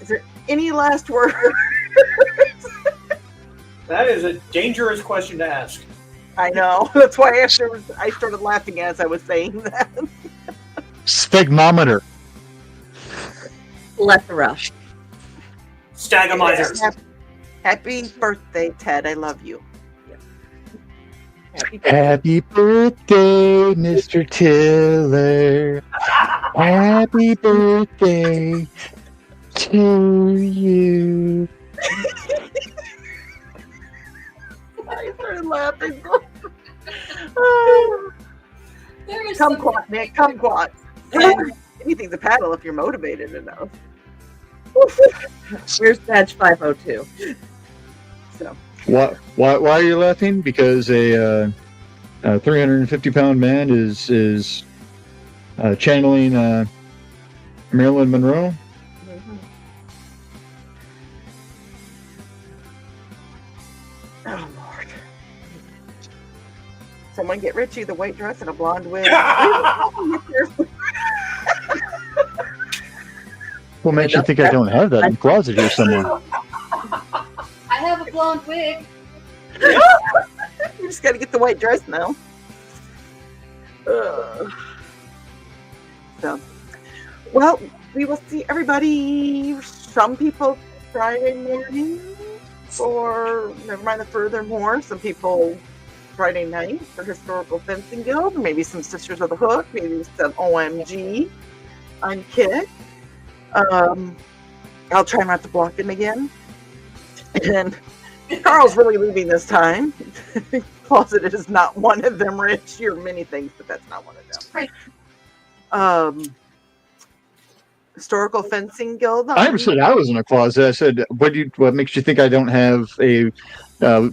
is there any last words? That is a dangerous question to ask. I know. That's why I started laughing as I was saying that. Sphygmometer. Plethora. Stagomizer. Happy birthday, Ted. I love you. Happy birthday, Mr. Tiller. Happy birthday to you. I started laughing. Oh, There is come something- quat, Nick. Come quat. Anything's a paddle if you're motivated enough. Where's badge 502? So Why are you laughing? Because a 350-pound man is channeling Marilyn Monroe. Oh Lord. Someone get Richie the white dress and a blonde wig. What makes you think I don't have that in the closet here somewhere? I have a blonde wig. You just got to get the white dress now. So, well, we will see everybody. Some people Friday morning, or never mind the furthermore. Some people Friday night for Historical Fencing Guild. Maybe some Sisters of the Hook. Maybe some OMG on Kit. I'll try not to block him again. And Carl's really leaving this time. Closet is not one of them, Rich. You're many things, but that's not one of them. Right. Historical Fencing Guild. I never said I was in a closet. I said, what makes you think I don't have a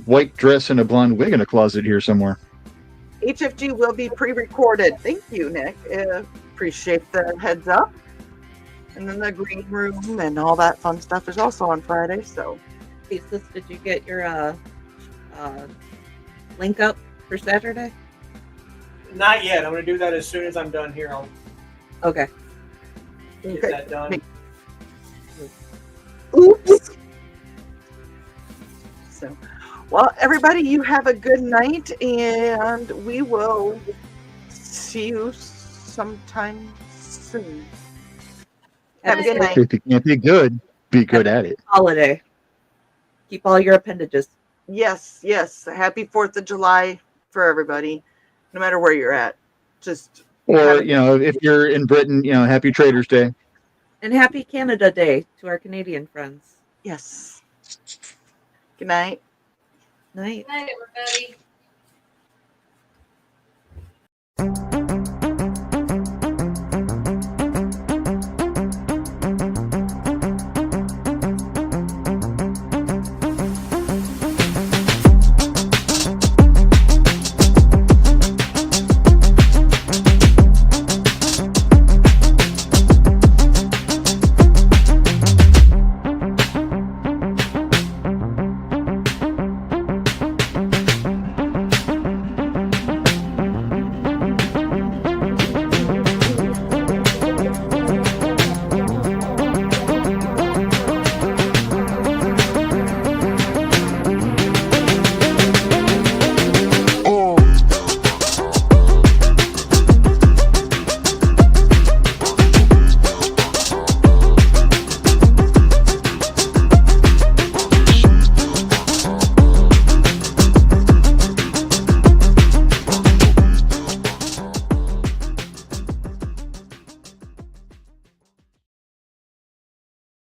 white dress and a blonde wig in a closet here somewhere? HFG will be pre-recorded. Thank you, Nick. Appreciate the heads up. And then the green room and all that fun stuff is also on Friday. So, Hey, sis, did you get your link up for Saturday? Not yet. I'm going to do that as soon as I'm done here. I'll Okay. get that done. Oops. So, well, everybody, you have a good night, and we will see you sometime soon. Have a good night. If you can't be good, be good at it. Holiday. Keep all your appendages. Yes, yes. Happy 4th of July for everybody, no matter where you're at. Just Or, if you're in Britain, happy Trader's Day. And happy Canada Day to our Canadian friends. yes. Good night. Night. Good night, everybody.